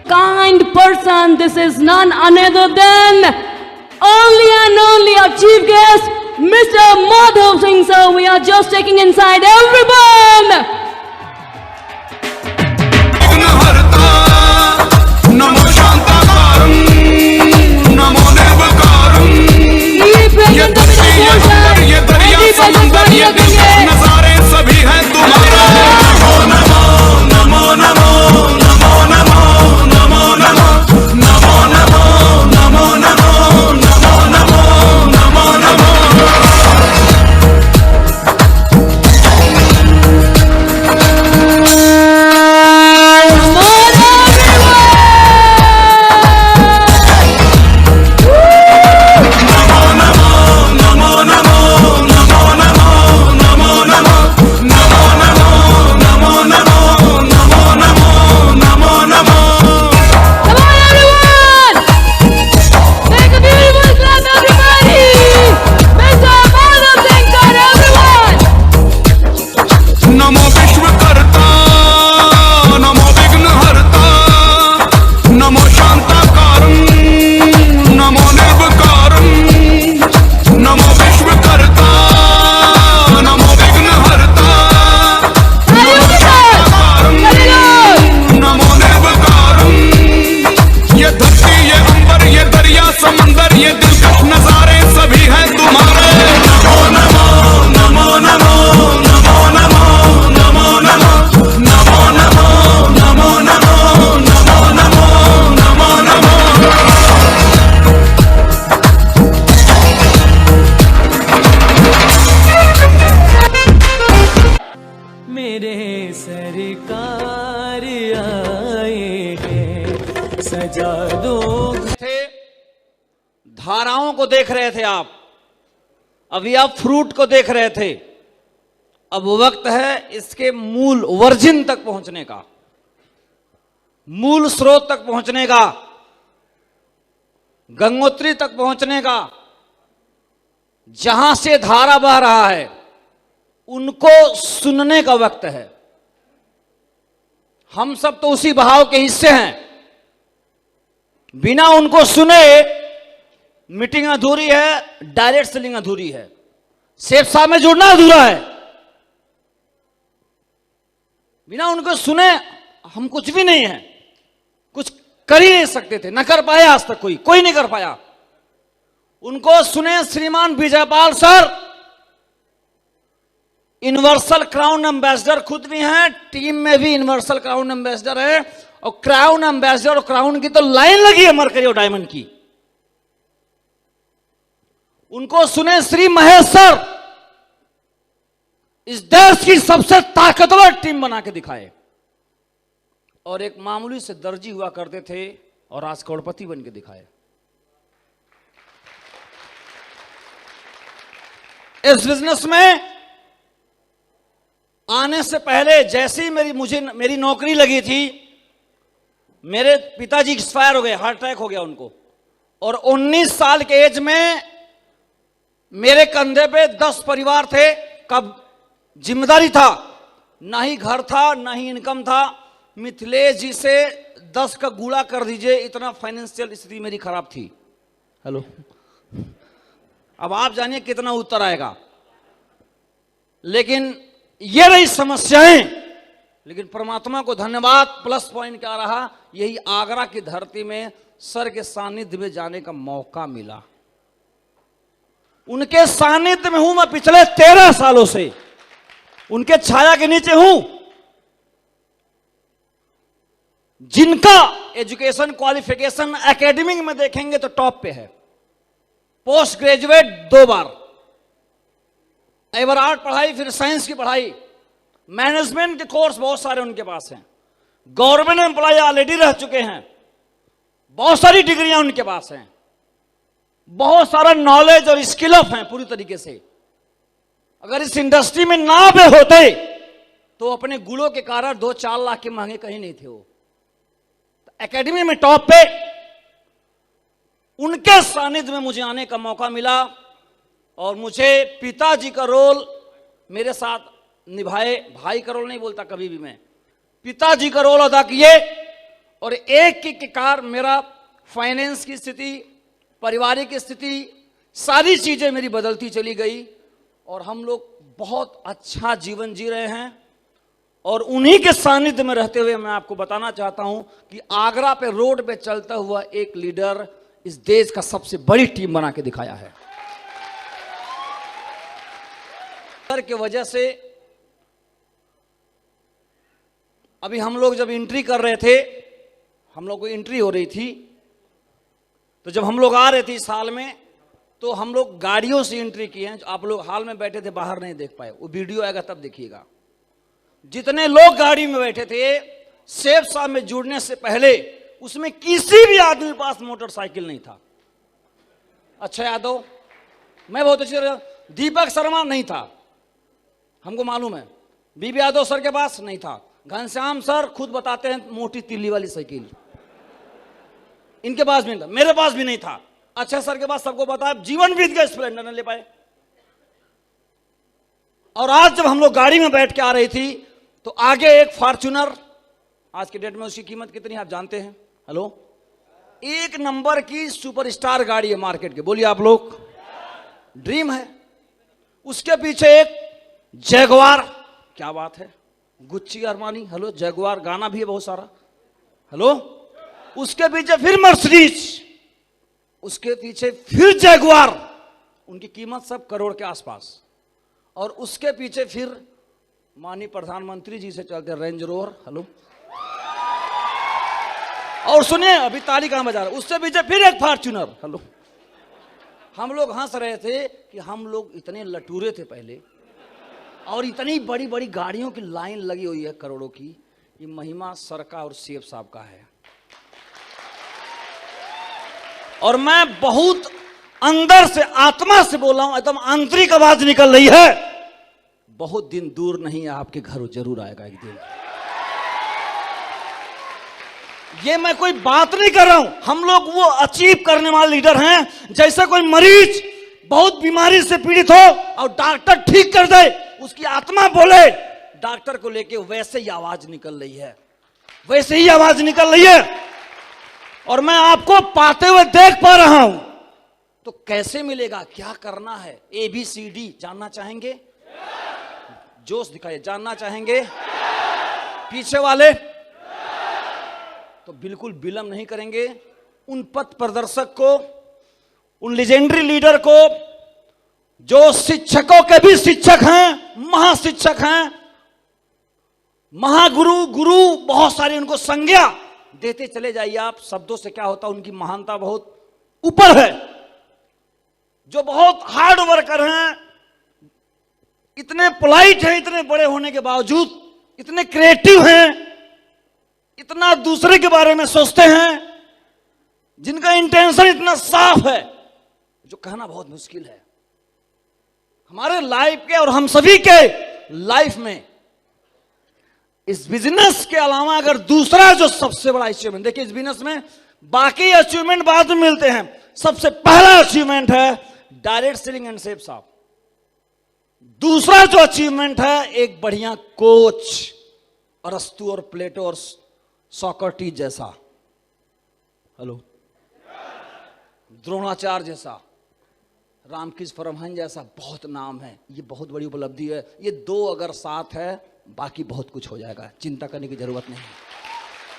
kind person. This is none other than only and only our chief guest, Mr. Madhav Singh sir. We are just taking inside everyone. Namo Shantakaram, Namo Nirvikaram. ये धरती ये अंबर ये दरिया समंदर ये दिलकश नजारे सभी हैं तुम्हारे। नमो नमो नमो नमो नमो नमो नमो नमो नमो नमो नमो नमो नमो नमो धाराओं को देख रहे थे आप, अभी आप फ्रूट को देख रहे थे। अब वक्त है इसके मूल वर्जिन तक पहुंचने का, मूल स्रोत तक पहुंचने का, गंगोत्री तक पहुंचने का। जहां से धारा बह रहा है उनको सुनने का वक्त है। हम सब तो उसी बहाव के हिस्से हैं। बिना उनको सुने मीटिंग अधूरी है, डायरेक्ट सेलिंग अधूरी है, शेख साहब में जुड़ना अधूरा है। बिना उनको सुने हम कुछ भी नहीं है, कुछ कर ही नहीं सकते थे, न कर पाए आज तक, कोई नहीं कर पाया। उनको सुने श्रीमान Vijaypal sir, universal crown ambassador खुद भी हैं, टीम में भी यूनिवर्सल क्राउन एम्बेसडर है, और क्राउन एम्बेसडर और क्राउन की तो लाइन लगी है मरकरी और डायमंड की। उनको सुने श्री महेश सर, इस देश की सबसे ताकतवर टीम बना के दिखाए, और एक मामूली से दर्जी हुआ करते थे और आज करोड़पति बन के दिखाए। इस बिजनेस में आने से पहले जैसे ही मेरी नौकरी लगी थी, मेरे पिताजी एक्सपायर हो गए, हार्ट अटैक हो गया उनको, और 19 साल के एज में मेरे कंधे पे 10 परिवार थे, कब जिम्मेदारी था, ना ही घर था ना ही इनकम था। मिथिलेश जी से 10 का गुणा कर दीजिए, इतना फाइनेंशियल स्थिति मेरी खराब थी। हेलो, अब आप जानिए कितना उत्तर आएगा। लेकिन ये रही समस्याएं, लेकिन परमात्मा को धन्यवाद। प्लस पॉइंट क्या रहा, यही आगरा की धरती में सर के सानिध्य में जाने का मौका मिला। उनके सानिध्य में हूं मैं पिछले 13 सालों से, उनके छाया के नीचे हूं। जिनका एजुकेशन क्वालिफिकेशन एकेडमिक में देखेंगे तो टॉप पे है, पोस्ट ग्रेजुएट 2 बार, एवर आर्ट पढ़ाई, फिर साइंस की पढ़ाई, मैनेजमेंट के कोर्स बहुत सारे उनके पास हैं, गवर्नमेंट एम्प्लॉय ऑलरेडी रह चुके हैं, बहुत सारी डिग्रियां उनके पास हैं, बहुत सारा नॉलेज और स्किल अप है पूरी तरीके से। अगर इस इंडस्ट्री में ना भी होते तो अपने गुणों के कारण 2-4 लाख के महंगे कहीं नहीं थे वो। एकेडमी में टॉप पे, उनके सानिध्य में मुझे आने का मौका मिला, और मुझे पिताजी का रोल मेरे साथ निभाए। भाई का रोल नहीं बोलता कभी भी मैं, पिताजी का रोल अदा किए, और एक के कारण मेरा फाइनेंस की स्थिति, पारिवारिक स्थिति, सारी चीजें मेरी बदलती चली गई और हम लोग बहुत अच्छा जीवन जी रहे हैं। और उन्हीं के सानिध्य में रहते हुए मैं आपको बताना चाहता हूं कि आगरा पे रोड पे चलता हुआ एक लीडर इस देश का सबसे बड़ी टीम बना के दिखाया है। की वजह से अभी हम लोग जब एंट्री कर रहे थे, हम लोग को एंट्री हो रही थी, तो जब हम लोग आ रहे थे इस साल में, तो हम लोग गाड़ियों से एंट्री किए हैं। आप लोग हाल में बैठे थे, बाहर नहीं देख पाए, वो वीडियो आएगा तब देखिएगा। जितने लोग गाड़ी में बैठे थे, सेफ साहब में जुड़ने से पहले उसमें किसी भी आदमी के पास मोटरसाइकिल नहीं था। अच्छा यादव, मैं बहुत अच्छी तरह, दीपक शर्मा नहीं था, हमको मालूम है। बीबी यादव सर के पास नहीं था। घनश्याम सर खुद बताते हैं मोटी तिल्ली वाली साइकिल इनके पास भी नहीं था, मेरे पास भी नहीं था। अच्छा सर के पास सबको पता है, जीवन बीत गया, स्प्लेंडर नहीं ले पाए। और आज जब हम लोग गाड़ी में बैठ के आ रही थी, तो आगे एक फॉर्च्यूनर, आज के डेट में उसकी कीमत कितनी आप जानते हैं? हेलो, 1 नंबर की सुपरस्टार गाड़ी है मार्केट के, बोलिए आप लोग, ड्रीम है। उसके पीछे एक जैगवार, क्या बात है, गुच्ची अरमानी, हेलो, जैगवार गाना भी है बहुत सारा, हेलो। उसके पीछे फिर मर्सिडीज, उसके पीछे फिर जैगवार, उनकी कीमत सब करोड़ के आसपास। और उसके पीछे फिर माननीय प्रधानमंत्री जी से चलते रेंज रोवर, हेलो। और सुनिए, अभी ताली कहां बजा रहा, उससे पीछे फिर एक फॉर्च्यूनर, हेलो। हम लोग हंस रहे थे कि हम लोग इतने लटूरे थे पहले, और इतनी बड़ी बड़ी गाड़ियों की लाइन लगी हुई है करोड़ों की। ये महिमा सर का और सेफ साहब का है। और मैं बहुत अंदर से, आत्मा से बोल रहा हूं, एकदम आंतरिक आवाज निकल रही है, बहुत दिन दूर नहीं है, आपके घर जरूर आएगा एक दिन। ये मैं कोई बात नहीं कर रहा हूं, हम लोग वो अचीव करने वाले लीडर हैं। जैसे कोई मरीज बहुत बीमारी से पीड़ित हो और डॉक्टर ठीक कर दे, उसकी आत्मा बोले डॉक्टर को लेके, वैसे ही आवाज निकल रही है, वैसे ही आवाज निकल रही है। और मैं आपको पाते हुए देख पा रहा हूं, तो कैसे मिलेगा, क्या करना है, ABCD जानना चाहेंगे? जोश दिखाइए, जानना चाहेंगे? पीछे वाले तो बिल्कुल विलंब नहीं करेंगे। उन पथ प्रदर्शक को, उन लेजेंडरी लीडर को, जो शिक्षकों के भी शिक्षक हैं, महाशिक्षक हैं, महागुरु, गुरु, बहुत सारी उनको संज्ञा देते चले जाइए आप। शब्दों से क्या होता, उनकी महानता बहुत ऊपर है। जो बहुत हार्ड वर्कर हैं, इतने पोलाइट हैं, इतने बड़े होने के बावजूद इतने क्रिएटिव हैं, इतना दूसरे के बारे में सोचते हैं, जिनका इंटेंशन इतना साफ है, जो कहना बहुत मुश्किल है। हमारे लाइफ के और हम सभी के लाइफ में इस बिजनेस के अलावा अगर दूसरा जो सबसे बड़ा अचीवमेंट, देखिए इस बिजनेस में बाकी अचीवमेंट बाद में मिलते हैं, सबसे पहला अचीवमेंट है डायरेक्ट सेलिंग एंड सेफ साहब। दूसरा जो अचीवमेंट है, एक बढ़िया कोच, अरस्तु और प्लेटो और सोक्रेटिस जैसा, हेलो, द्रोणाचार्य जैसा, रामकृष्ण परमहंस जैसा, बहुत नाम है। ये बहुत बड़ी उपलब्धि है। ये 2 अगर साथ है, बाकी बहुत कुछ हो जाएगा, चिंता करने की जरूरत नहीं।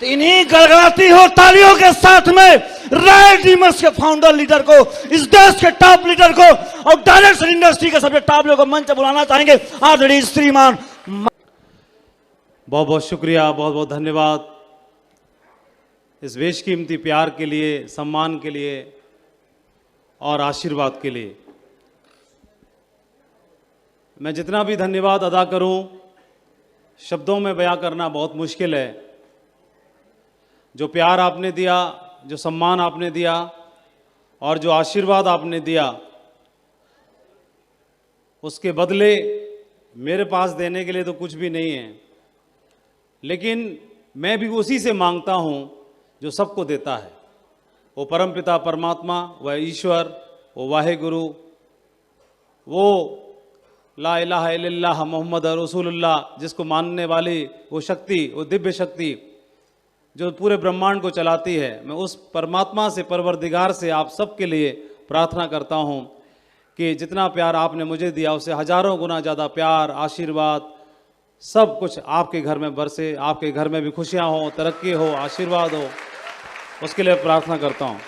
तो इन्हीं गड़गड़ाती हो तालियों के साथ में राय डीमस के फाउंडर लीडर को, इस देश के टॉप लीडर को और डायरेक्ट इंडस्ट्री के सबसे टॉप लोगों को मंच पर बुलाना चाहेंगे। आदरणीय श्रीमान, बहुत बहुत शुक्रिया, बहुत बहुत धन्यवाद इस बेशकीमती प्यार के लिए, सम्मान के लिए और आशीर्वाद के लिए। मैं जितना भी धन्यवाद अदा करूं, शब्दों में बयां करना बहुत मुश्किल है। जो प्यार आपने दिया, जो सम्मान आपने दिया और जो आशीर्वाद आपने दिया, उसके बदले मेरे पास देने के लिए तो कुछ भी नहीं है। लेकिन मैं भी उसी से मांगता हूं जो सबको देता है, वो परमपिता परमात्मा, वह ईश्वर, वो वाहेगुरु, वो ला इलाहा इल्लल्लाह मोहम्मद रसूलुल्लाह, जिसको मानने वाली वो शक्ति, वो दिव्य शक्ति, जो पूरे ब्रह्मांड को चलाती है, मैं उस परमात्मा से, परवरदिगार से आप सबके लिए प्रार्थना करता हूँ कि जितना प्यार आपने मुझे दिया उससे हजारों गुना ज़्यादा प्यार, आशीर्वाद, सब कुछ आपके घर में बरसे, आपके घर में भी खुशियाँ हो, तरक्की हो, आशीर्वाद हो, उसके लिए प्रार्थना करता हूँ।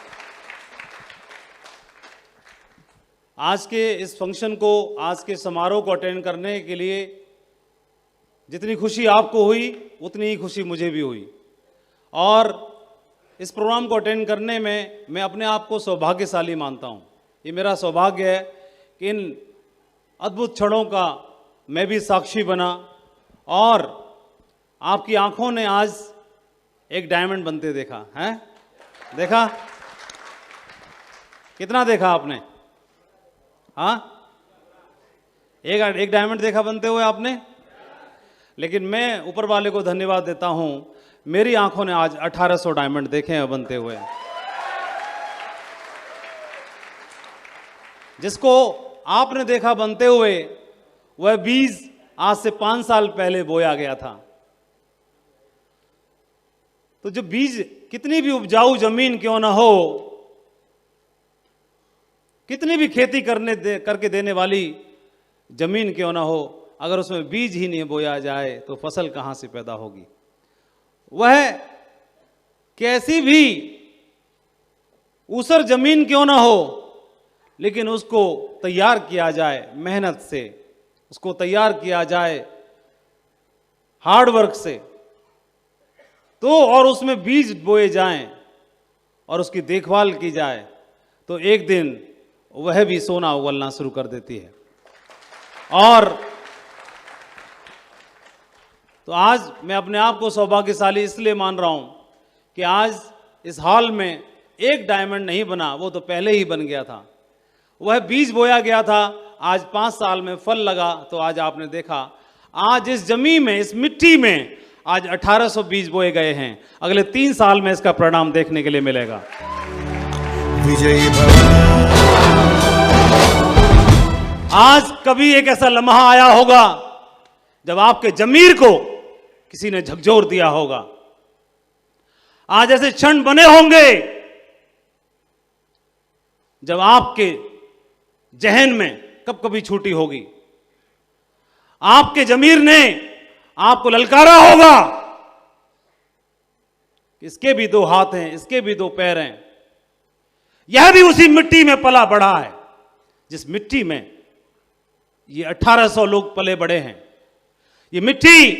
आज के इस फंक्शन को, आज के समारोह को अटेंड करने के लिए जितनी खुशी आपको हुई उतनी ही खुशी मुझे भी हुई, और इस प्रोग्राम को अटेंड करने में मैं अपने आप को सौभाग्यशाली मानता हूँ। ये मेरा सौभाग्य है कि इन अद्भुत क्षणों का मैं भी साक्षी बना, और आपकी आंखों ने आज एक डायमंड बनते देखा है। देखा? कितना देखा आपने? हाँ, एक डायमंड देखा बनते हुए आपने। लेकिन मैं ऊपर वाले को धन्यवाद देता हूं, मेरी आंखों ने आज 1800 डायमंड देखे हैं बनते हुए। जिसको आपने देखा बनते हुए, वह बीज आज से 5 साल पहले बोया गया था। तो जो बीज कितनी भी उपजाऊ जमीन क्यों ना हो, कितनी भी खेती करके देने वाली जमीन क्यों ना हो, अगर उसमें बीज ही नहीं बोया जाए तो फसल कहां से पैदा होगी। वह कैसी भी ऊसर जमीन क्यों ना हो, लेकिन उसको तैयार किया जाए मेहनत से, उसको तैयार किया जाए हार्ड वर्क से, तो और उसमें बीज बोए जाएं और उसकी देखभाल की जाए, तो एक दिन वह भी सोना उगलना शुरू कर देती है। और तो आज मैं अपने आप को सौभाग्यशाली इसलिए मान रहा हूं कि आज इस हॉल में एक डायमंड नहीं बना, वो तो पहले ही बन गया था। वह बीज बोया गया था, आज 5 साल में फल लगा, तो आज आपने देखा। आज इस जमीन में, इस मिट्टी में आज 1800 बीज बोए गए हैं। अगले 3 साल में इसका परिणाम देखने के लिए मिलेगा। विजयी भव। आज कभी एक ऐसा लम्हा आया होगा जब आपके जमीर को किसी ने झकझोर दिया होगा। आज ऐसे क्षण बने होंगे जब आपके जहन में कब कभी छूटी होगी। आपके जमीर ने आपको ललकारा होगा, इसके भी 2 हाथ हैं, इसके भी 2 पैर हैं। यह भी उसी मिट्टी में पला बढ़ा है जिस मिट्टी में ये 1800 लोग पले बड़े हैं। ये मिट्टी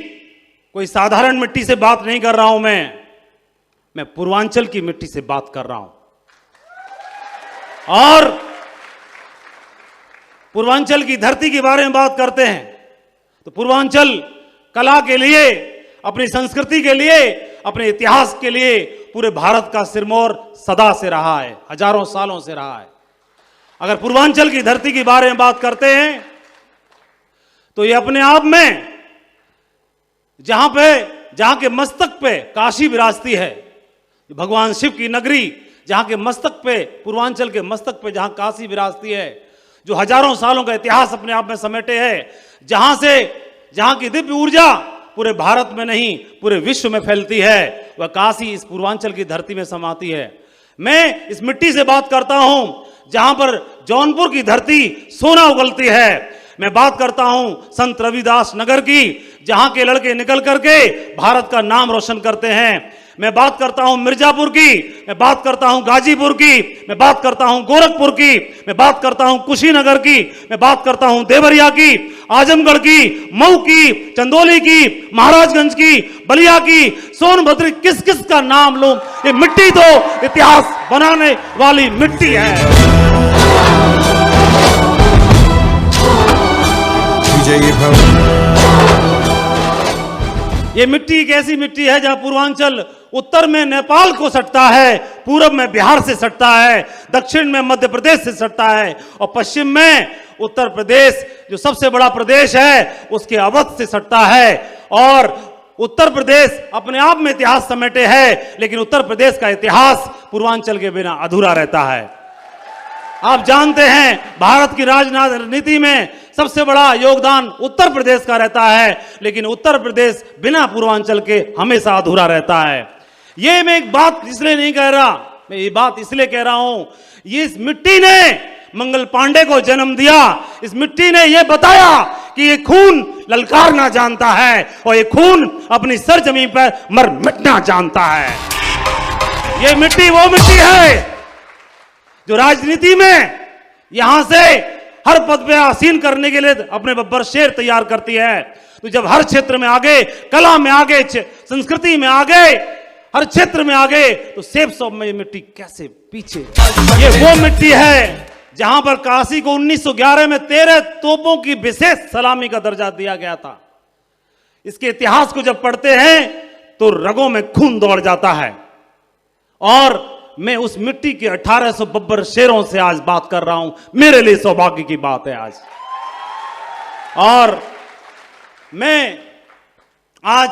कोई साधारण मिट्टी से बात नहीं कर रहा हूं मैं पूर्वांचल की मिट्टी से बात कर रहा हूं। और पूर्वांचल की धरती के बारे में बात करते हैं तो पूर्वांचल कला के लिए, अपनी संस्कृति के लिए, अपने इतिहास के लिए पूरे भारत का सिरमौर सदा से रहा है, हजारों सालों से रहा है। अगर पूर्वांचल की धरती के बारे में बात करते हैं तो ये अपने आप में जहां के मस्तक पे काशी विराजती है, भगवान शिव की नगरी, जहां के मस्तक पे, पूर्वांचल के मस्तक पे जहां काशी विराजती है, जो हजारों सालों का इतिहास अपने आप में समेटे है, जहां की दिव्य ऊर्जा पूरे भारत में नहीं पूरे विश्व में फैलती है, वह काशी इस पूर्वांचल की धरती में समाती है। मैं इस मिट्टी से बात करता हूं जहां पर जौनपुर की धरती सोना उगलती है। मैं बात करता हूं संत रविदास नगर की, जहां के लड़के निकल करके भारत का नाम रोशन करते हैं। मैं बात करता हूं मिर्जापुर की, मैं बात करता हूं गाजीपुर की, मैं बात करता हूं गोरखपुर की, मैं बात करता हूं कुशीनगर की, मैं बात करता हूं देवरिया की, आजमगढ़ की, मऊ की, चंदौली की, महाराजगंज की, बलिया की, सोनभद्र, किस किस का नाम लूं। ये मिट्टी तो इतिहास बनाने वाली मिट्टी है। विजयी भव। ये मिट्टी एक ऐसी मिट्टी है जहां पूर्वांचल उत्तर में नेपाल को सटता है, पूरब में बिहार से सटता है, दक्षिण में मध्य प्रदेश से सटता है, और पश्चिम में उत्तर प्रदेश जो सबसे बड़ा प्रदेश है उसके अवध से सटता है। और उत्तर प्रदेश अपने आप में इतिहास समेटे है, लेकिन उत्तर प्रदेश का इतिहास पूर्वांचल के बिना अधूरा रहता है। आप जानते हैं भारत की राजनीति में सबसे बड़ा योगदान उत्तर प्रदेश का रहता है, लेकिन उत्तर प्रदेश बिना पूर्वांचल के हमेशा अधूरा रहता है। ये मैं एक बात इसलिए नहीं कह रहा, मैं ये बात इसलिए कह रहा हूं, ये इस मिट्टी ने मंगल पांडे को जन्म दिया। इस मिट्टी ने यह बताया कि ये खून ललकारना जानता है और ये खून अपनी सरजमीन पर मर मिटना जानता है। ये मिट्टी वो मिट्टी है जो राजनीति में यहां से हर पद पे आसीन करने के लिए अपने बब्बर शेर तैयार करती है। तो जब हर क्षेत्र में आगे, कला में आगे, संस्कृति में आगे, हर क्षेत्र में आगे, तो सेब सब में ये मिट्टी कैसे पीछे। ये वो मिट्टी है जहां पर काशी को 1911 में 13 तोपों की विशेष सलामी का दर्जा दिया गया था। इसके इतिहास को जब पढ़ते हैं तो रगों में खून दौड़ जाता है। और मैं उस मिट्टी के 1800 बब्बर शेरों से आज बात कर रहा हूं। मेरे लिए सौभाग्य की बात है आज। और मैं आज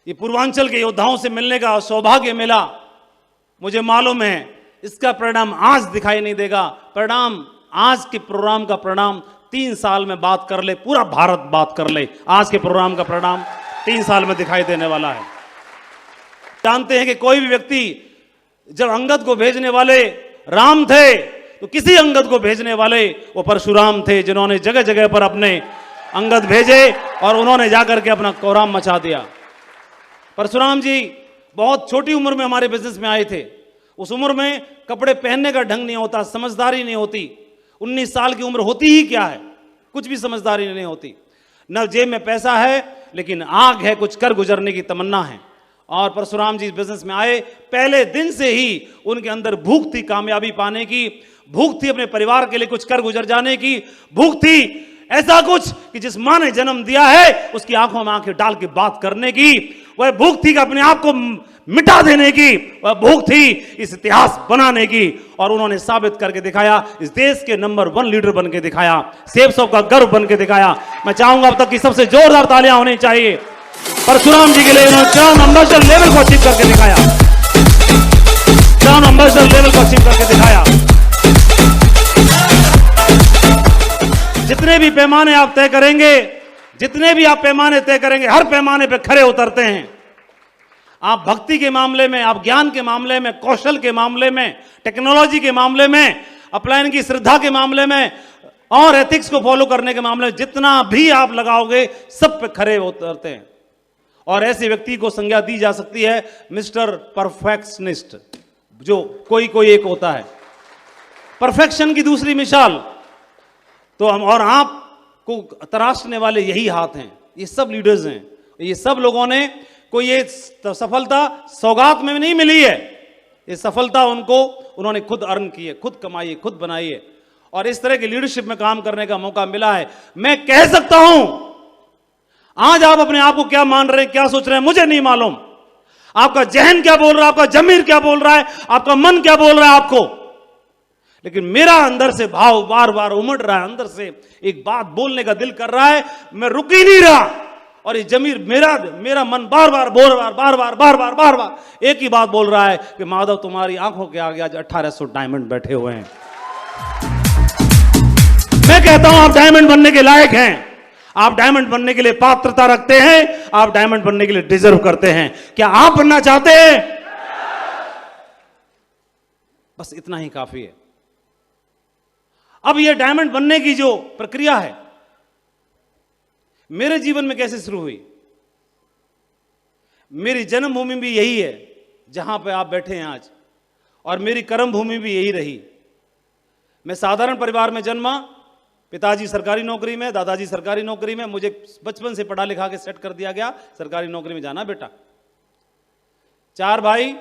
ये पूर्वांचल के योद्धाओं से मिलने का सौभाग्य मिला। मुझे मालूम है इसका परिणाम आज दिखाई नहीं देगा। परिणाम आज के प्रोग्राम का परिणाम 3 साल में बात कर ले, पूरा भारत बात कर ले, आज के प्रोग्राम का परिणाम 3 साल में दिखाई देने वाला है। जानते हैं कि कोई भी व्यक्ति, जब अंगद को भेजने वाले राम थे तो किसी अंगद को भेजने वाले वो परशुराम थे, जिन्होंने जगह जगह पर अपने अंगद भेजे और उन्होंने जाकर के अपना कोहराम मचा दिया। परशुराम जी बहुत छोटी उम्र में हमारे बिजनेस में आए थे। उस उम्र में कपड़े पहनने का ढंग नहीं होता, समझदारी नहीं होती। 19 साल की उम्र होती ही क्या है, कुछ भी समझदारी नहीं होती। न जेब में पैसा है, लेकिन आग है, कुछ कर गुजरने की तमन्ना है। और परशुराम जी इस बिजनेस में आए, पहले दिन से ही उनके अंदर भूख थी कामयाबी पाने की, भूख थी अपने परिवार के लिए कुछ कर गुजर जाने की, भूख थी ऐसा कुछ कि जिस मां ने जन्म दिया है उसकी आंखों में आंखें डाल के बात करने की। वह भूख थी कि अपने आप को मिटा देने की, वह भूख थी इस इतिहास बनाने की। और उन्होंने साबित करके दिखाया, इस देश के नंबर 1 लीडर बन के दिखाया, सेब सब का गर्व बन के दिखाया। मैं चाहूंगा अब तक की सबसे जोरदार तालियां होनी चाहिए परशुराम जी के लिए। उन्होंने ब्रांड एम्बेसडर लेवल को अचीव करके दिखाया, ब्रांड एम्बेसडर लेवल को अचीव करके दिखाया। जितने भी पैमाने आप तय करेंगे, जितने भी आप पैमाने तय करेंगे, हर पैमाने पे खरे उतरते हैं। आप भक्ति के मामले में, आप ज्ञान के मामले में, कौशल के मामले में, टेक्नोलॉजी के मामले में, अपलायन की श्रद्धा के मामले में और एथिक्स को फॉलो करने के मामले में, जितना भी आप लगाओगे सब पे खरे उतरते हैं। और ऐसे व्यक्ति को संज्ञा दी जा सकती है मिस्टर परफेक्शनिस्ट, जो कोई कोई एक होता है परफेक्शन की दूसरी मिसाल। तो हम और आपको तराशने वाले यही हाथ हैं, ये सब लीडर्स हैं। ये सब लोगों ने कोई ये सफलता सौगात में नहीं मिली है, ये सफलता उनको उन्होंने खुद अर्न की है, खुद कमाई है, खुद बनाई है। और इस तरह की लीडरशिप में काम करने का मौका मिला है। मैं कह सकता हूं, आज आप अपने आप को क्या मान रहे हैं, क्या सोच रहे हैं, मुझे नहीं मालूम। आपका जहन क्या बोल रहा है, आपका जमीर क्या बोल रहा है, आपका मन क्या बोल रहा है आपको, लेकिन मेरा अंदर से भाव बार बार उमड़ रहा है, अंदर से एक बात बोलने का दिल कर रहा है, मैं रुक ही नहीं रहा। और ये जमीर मेरा मन बार बार एक ही बात बोल रहा है कि माधव तुम्हारी आंखों के आगे आज 1800 डायमंड बैठे हुए हैं। मैं कहता हूं आप डायमंड बनने के लायक हैं, आप डायमंड बनने के लिए पात्रता रखते हैं, आप डायमंड बनने के लिए डिजर्व करते हैं। क्या आप बनना चाहते हैं? बस इतना ही काफी है। अब यह डायमंड बनने की जो प्रक्रिया है मेरे जीवन में कैसे शुरू हुई? मेरी जन्मभूमि भी यही है जहां पे आप बैठे हैं आज, और मेरी कर्म भूमि भी यही रही। मैं साधारण परिवार में जन्मा, पिताजी सरकारी नौकरी में, दादाजी सरकारी नौकरी में। मुझे बचपन से पढ़ा लिखा के सेट कर दिया गया, सरकारी नौकरी में जाना बेटा। 4 भाई,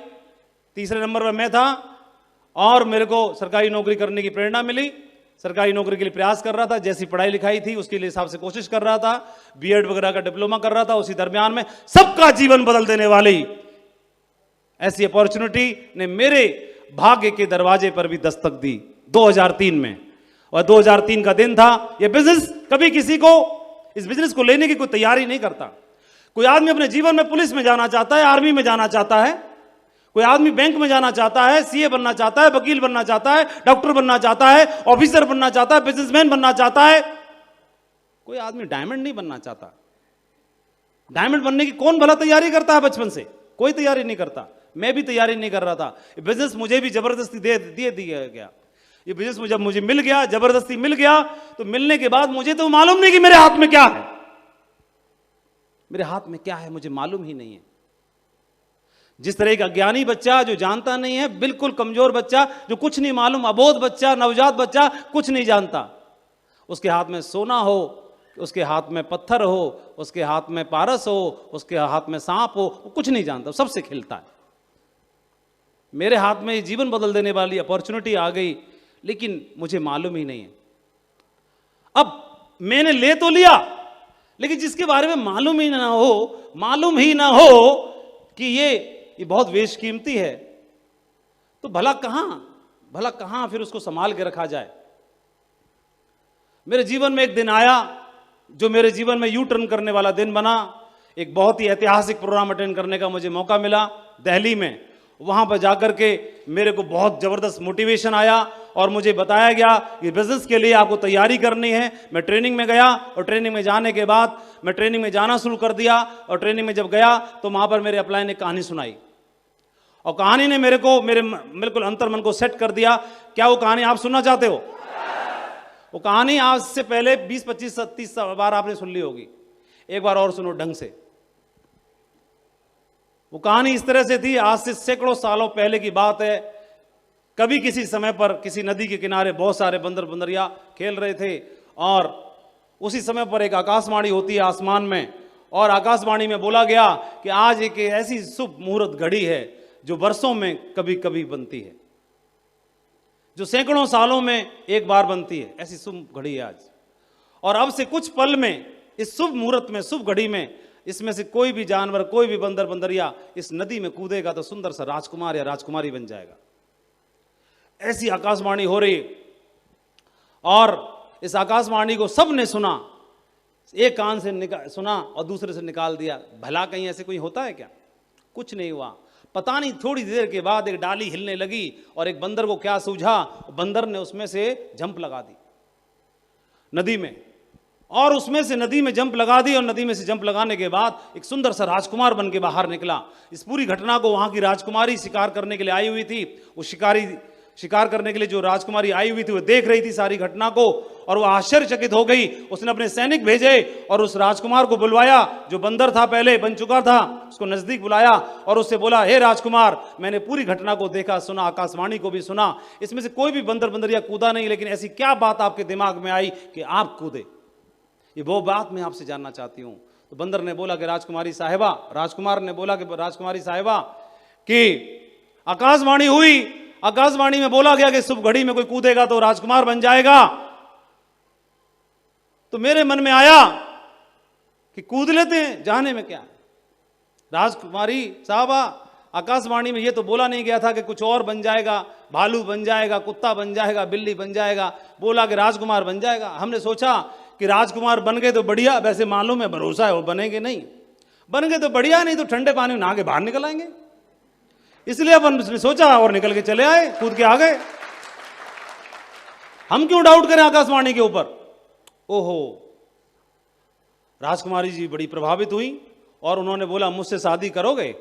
तीसरे नंबर पर मैं था, और मेरे को सरकारी नौकरी करने की प्रेरणा मिली। सरकारी नौकरी के लिए प्रयास कर रहा था, जैसी पढ़ाई लिखाई थी उसके लिए हिसाब से कोशिश कर रहा था, बीएड वगैरह का डिप्लोमा कर रहा था। उसी दरमियान में सबका जीवन बदल देने वाली ऐसी अपॉर्चुनिटी ने मेरे भाग्य के दरवाजे पर भी दस्तक दी 2003 में। और 2003 का दिन था। यह बिजनेस कभी किसी को इस बिजनेस को लेने की कोई तैयारी नहीं करता। कोई आदमी अपने जीवन में पुलिस में जाना चाहता है, आर्मी में जाना चाहता है, कोई आदमी बैंक में जाना चाहता है, सीए बनना चाहता है, वकील बनना चाहता है, डॉक्टर बनना चाहता है, ऑफिसर बनना चाहता है, बिजनेसमैन बनना चाहता है। कोई आदमी डायमंड नहीं बनना चाहता। डायमंड बनने की कौन भला तैयारी करता है बचपन से? कोई तैयारी नहीं करता, मैं भी तैयारी नहीं कर रहा था। बिजनेस मुझे भी जबरदस्ती दे दिया गया। ये बिजनेस जब मुझे मिल गया, जबरदस्ती मिल गया, तो मिलने के बाद मुझे तो मालूम नहीं कि मेरे हाथ में क्या है, मेरे हाथ में क्या है मुझे मालूम ही नहीं है। जिस तरह एक अज्ञानी बच्चा जो जानता नहीं है, बिल्कुल कमजोर बच्चा जो कुछ नहीं मालूम, अबोध बच्चा, नवजात बच्चा कुछ नहीं जानता, उसके हाथ में सोना हो, उसके हाथ में पत्थर हो, उसके हाथ में पारस हो, उसके हाथ में सांप हो, वो कुछ नहीं जानता, सबसे खेलता है। मेरे हाथ में जीवन बदल देने वाली अपॉर्चुनिटी आ गई, लेकिन मुझे मालूम ही नहीं है। अब मैंने ले तो लिया, लेकिन जिसके बारे में मालूम ही ना हो कि ये बहुत बेशकीमती है, तो भला कहां फिर उसको संभाल के रखा जाए। मेरे जीवन में एक दिन आया जो मेरे जीवन में यू टर्न करने वाला दिन बना। एक बहुत ही ऐतिहासिक प्रोग्राम अटेंड करने का मुझे मौका मिला दिल्ली में। वहां पर जाकर के मेरे को बहुत जबरदस्त मोटिवेशन आया और मुझे बताया गया कि बिजनेस के लिए आपको तैयारी करनी है। मैं ट्रेनिंग में गया और ट्रेनिंग में जाने के बाद मैं ट्रेनिंग में जाना शुरू कर दिया। और ट्रेनिंग में जब गया तो वहां पर मेरे अपलाइन ने कहानी सुनाई, और कहानी ने मेरे बिल्कुल अंतर्मन को सेट कर दिया। क्या वो कहानी आप सुनना चाहते हो? वो कहानी आज से पहले 20, 25, 30 बार आपने सुन ली होगी, एक बार और सुनो ढंग से। वो कहानी इस तरह से थी, आज से सैकड़ों सालों पहले की बात है। कभी किसी समय पर किसी नदी के किनारे बहुत सारे बंदरिया खेल रहे थे, और उसी समय पर एक आकाशवाणी होती है आसमान में, और आकाशवाणी में बोला गया कि आज एक ऐसी शुभ मुहूर्त घड़ी है जो वर्षों में कभी कभी बनती है, जो सैकड़ों सालों में एक बार बनती है, ऐसी शुभ घड़ी है आज। और अब से कुछ पल में इस शुभ मुहूर्त में, शुभ घड़ी में, इसमें से कोई भी जानवर, कोई भी बंदरिया इस नदी में कूदेगा तो सुंदर सा राजकुमार या राजकुमारी बन जाएगा। ऐसी आकाशवाणी हो रही। और इस आकाशवाणी को सबने सुना, एक कान से सुना और दूसरे से निकाल दिया। भला कहीं ऐसे कोई होता है क्या? कुछ नहीं हुआ। पता नहीं थोड़ी देर के बाद एक डाली हिलने लगी और एक बंदर को क्या सूझा, बंदर ने उसमें से जंप लगा दी नदी में, और उसमें से नदी में जंप लगा दी। और नदी में से जंप लगाने के बाद एक सुंदर सा राजकुमार बन के बाहर निकला। इस पूरी घटना को वहां की राजकुमारी शिकार करने के लिए आई हुई थी। वो शिकार करने के लिए जो राजकुमारी आई हुई थी वो देख रही थी सारी घटना को, और वो आश्चर्यचकित हो गई। उसने अपने सैनिक भेजे और उस राजकुमार को बुलवाया, जो बंदर था पहले बन चुका था, उसको नजदीक बुलाया और उससे बोला, हे राजकुमार, मैंने पूरी घटना को देखा, सुना, आकाशवाणी को भी सुना। इसमें से कोई भी बंदरिया कूदा नहीं, लेकिन ऐसी क्या बात आपके दिमाग में आई कि आप कूदे? ये वो बात मैं आपसे जानना चाहती हूं। तो बंदर ने बोला कि राजकुमार ने बोला कि राजकुमारी साहिबा कि आकाशवाणी हुई, आकाशवाणी में बोला गया कि शुभ घड़ी में कोई कूदेगा तो राजकुमार बन जाएगा। तो मेरे मन में आया कि कूद लेते हैं, जाने में क्या है। राजकुमारी साहबा, आकाशवाणी में ये तो बोला नहीं गया था कि कुछ और बन जाएगा, भालू बन जाएगा, कुत्ता बन जाएगा, बिल्ली बन जाएगा, बोला कि राजकुमार बन जाएगा। हमने सोचा कि राजकुमार बन गए तो बढ़िया, वैसे मालूम है भरोसा है वो बनेंगे नहीं, बन गए तो बढ़िया, नहीं तो ठंडे पानी में नहा के बाहर निकल आएंगे। इसलिए अपन सोचा और निकल के चले आए, कूद के आ गए। हम क्यों डाउट करें आकाशवाणी के ऊपर? ओहो, राजकुमारी जी बड़ी प्रभावित हुई और उन्होंने बोला, मुझसे शादी करोगे?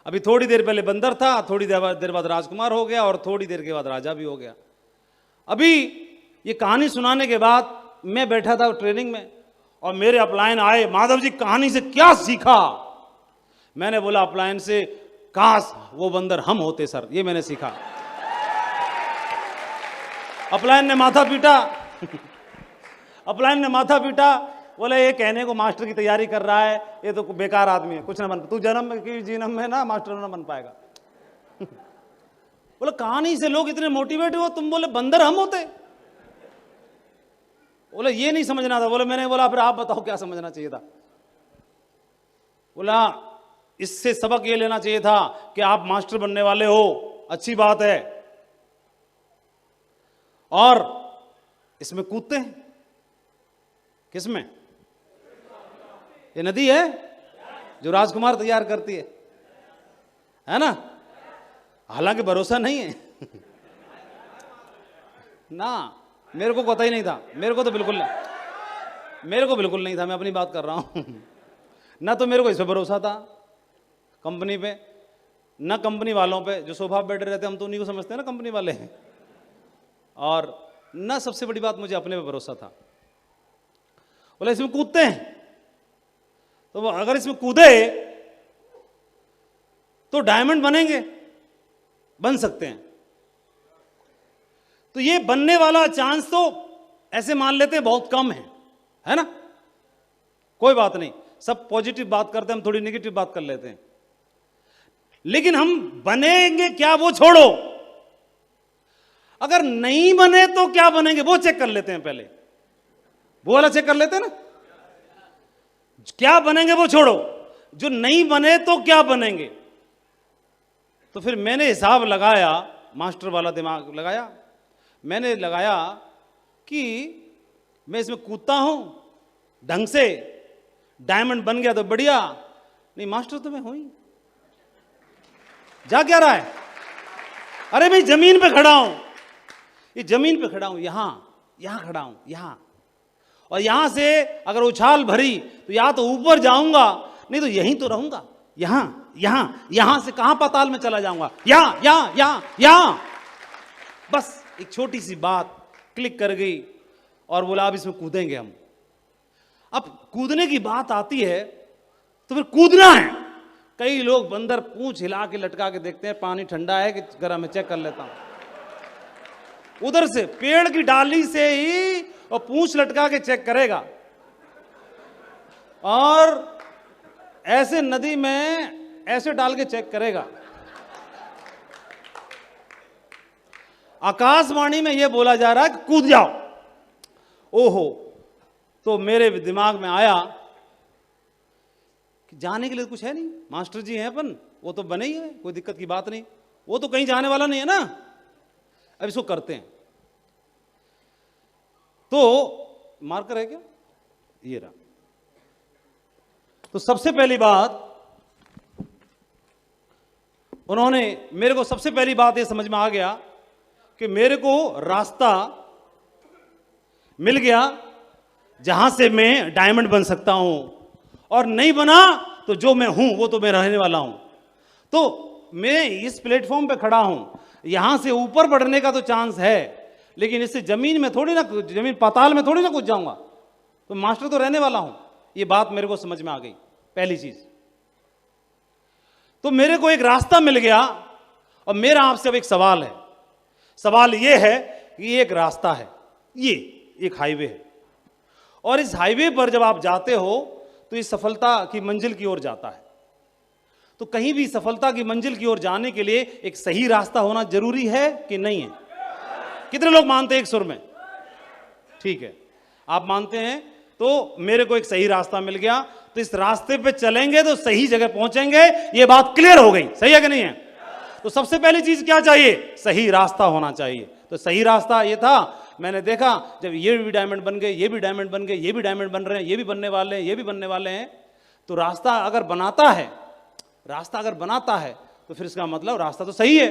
अभी थोड़ी देर पहले बंदर था, थोड़ी देर बाद राजकुमार हो गया, और थोड़ी देर के बाद राजा भी हो गया। अभी ये कहानी सुनाने के बाद मैं बैठा था ट्रेनिंग में, और मेरे अपलाइन आए, माधव जी कहानी से क्या सीखा? मैंने बोला अपलाइन से, काश वो बंदर हम होते सर, ये मैंने सीखा। अपलाइन ने माथा पीटा अपलाइन ने माथा पीटा, बोले ये कहने को मास्टर की तैयारी कर रहा है, ये तो बेकार आदमी है, कुछ ना बन, तू जन्म में ना मास्टर ना बन पाएगा। बोले कहानी से लोग इतने मोटिवेट हो, तुम बोले बंदर हम होते? बोले ये नहीं समझना था। बोले मैंने बोला फिर आप बताओ क्या समझना चाहिए था? बोला इससे सबक ये लेना चाहिए था कि आप मास्टर बनने वाले हो, अच्छी बात है, और इसमें कूदते हैं। किसमें? ये नदी है जो राजकुमार तैयार करती है ना? हालांकि भरोसा नहीं है ना, मेरे को पता ही नहीं था, मेरे को बिल्कुल नहीं था, मैं अपनी बात कर रहा हूं ना, तो मेरे को इस पर भरोसा था। कंपनी पे, न कंपनी वालों पे जो सोफा पे बैठे रहते हैं, हम तो उन्हीं को समझते हैं ना कंपनी वाले हैं, और न सबसे बड़ी बात मुझे अपने पे भरोसा था। बोले इसमें कूदते हैं, तो वो अगर इसमें कूदे तो डायमंड बनेंगे, बन सकते हैं। तो ये बनने वाला चांस तो ऐसे मान लेते हैं बहुत कम है ना? कोई बात नहीं, सब पॉजिटिव बात करते हैं, हम थोड़ी नेगेटिव बात कर लेते हैं। लेकिन हम बनेंगे क्या वो छोड़ो, अगर नहीं बने तो क्या बनेंगे वो चेक कर लेते हैं पहले। वो वाला चेक कर लेते हैं ना, क्या बनेंगे वो छोड़ो, जो नहीं बने तो क्या बनेंगे। तो फिर मैंने हिसाब लगाया, मास्टर वाला दिमाग लगाया, मैंने लगाया कि मैं इसमें कूदता हूं ढंग से, डायमंड बन गया तो बढ़िया, नहीं मास्टर तो मैं हूं ही, जा क्या रहा है। अरे भाई जमीन पे खड़ा हूं, ये जमीन पे खड़ा हूं, यहां खड़ा हूं, यहां, और यहां से अगर उछाल भरी तो या तो ऊपर जाऊंगा, नहीं तो यहीं तो रहूंगा, यहां से कहां पाताल में चला जाऊंगा, यहां। बस एक छोटी सी बात क्लिक कर गई और बोला अब इसमें कूदेंगे हम। अब कूदने की बात आती है तो फिर कूदना है। कई लोग बंदर पूंछ हिला के लटका के देखते हैं, पानी ठंडा है कि गर्म है, चेक कर लेता हूं। उधर से पेड़ की डाली से ही और पूंछ लटका के चेक करेगा, और ऐसे नदी में ऐसे डाल के चेक करेगा। आकाशवाणी में यह बोला जा रहा है कि कूद जाओ। ओहो, तो मेरे दिमाग में आया कि जाने के लिए कुछ है नहीं, मास्टर जी हैं अपन, वो तो बने ही है, कोई दिक्कत की बात नहीं, वो तो कहीं जाने वाला नहीं है ना। अब इसको करते हैं। तो मार्कर है क्या, ये रहा। तो सबसे पहली बात उन्होंने मेरे को, सबसे पहली बात ये समझ में आ गया कि मेरे को रास्ता मिल गया जहां से मैं डायमंड बन सकता हूं, और नहीं बना तो जो मैं हूं वो तो मैं रहने वाला हूं। तो मैं इस प्लेटफॉर्म पे खड़ा हूं, यहां से ऊपर बढ़ने का तो चांस है, लेकिन इससे जमीन में थोड़ी ना, जमीन पाताल में थोड़ी ना कूद जाऊंगा, तो मास्टर तो रहने वाला हूं। ये बात मेरे को समझ में आ गई, पहली चीज। तो मेरे को एक रास्ता मिल गया, और मेरा आपसे अब एक सवाल है। सवाल यह है कि ये एक रास्ता है, ये एक हाईवे है, और इस हाईवे पर जब आप जाते हो तो इस सफलता की मंजिल की ओर जाता है। तो कहीं भी सफलता की मंजिल की ओर जाने के लिए एक सही रास्ता होना जरूरी है कि नहीं है? कितने लोग मानते हैं एक सुर में? ठीक है, आप मानते हैं। तो मेरे को एक सही रास्ता मिल गया, तो इस रास्ते पे चलेंगे तो सही जगह पहुंचेंगे, ये बात क्लियर हो गई। सही है कि नहीं है? तो सबसे पहली चीज क्या चाहिए? सही रास्ता होना चाहिए। तो सही रास्ता ये था, मैंने देखा जब ये भी डायमंड बन गए, ये भी डायमंड बन गए, ये भी डायमंड बन रहे हैं, ये भी बनने वाले हैं, ये भी बनने वाले हैं, तो रास्ता अगर बनाता है तो फिर इसका मतलब रास्ता तो सही है।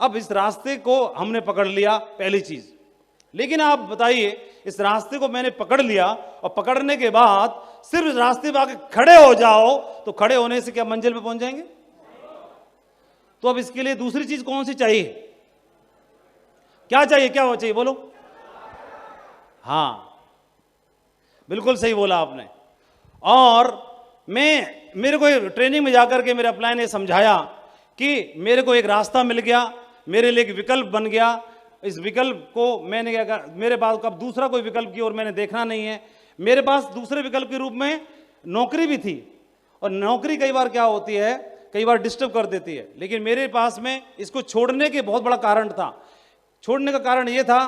अब इस रास्ते को हमने पकड़ लिया, पहली चीज। लेकिन आप बताइए, इस रास्ते को मैंने पकड़ लिया, और पकड़ने के बाद सिर्फ इस रास्ते पे आके खड़े हो जाओ, तो खड़े होने से क्या मंजिल पे पहुंच जाएंगे? तो अब इसके लिए दूसरी चीज कौन सी चाहिए? क्या चाहिए? क्या हो चाहिए? बोलो। हाँ, बिल्कुल सही बोला आपने। और मेरे को ट्रेनिंग में जाकर के मेरे अपलाइन ने समझाया कि मेरे को एक रास्ता मिल गया, मेरे लिए एक विकल्प बन गया। इस विकल्प को मैंने क्या कहा, मेरे पास कब दूसरा कोई विकल्प की ओर मैंने देखना नहीं है। मेरे पास दूसरे विकल्प के रूप में नौकरी भी थी, और नौकरी कई बार क्या होती है, कई बार डिस्टर्ब कर देती है। लेकिन मेरे पास में इसको छोड़ने के बहुत बड़ा कारण था। छोड़ने का कारण यह था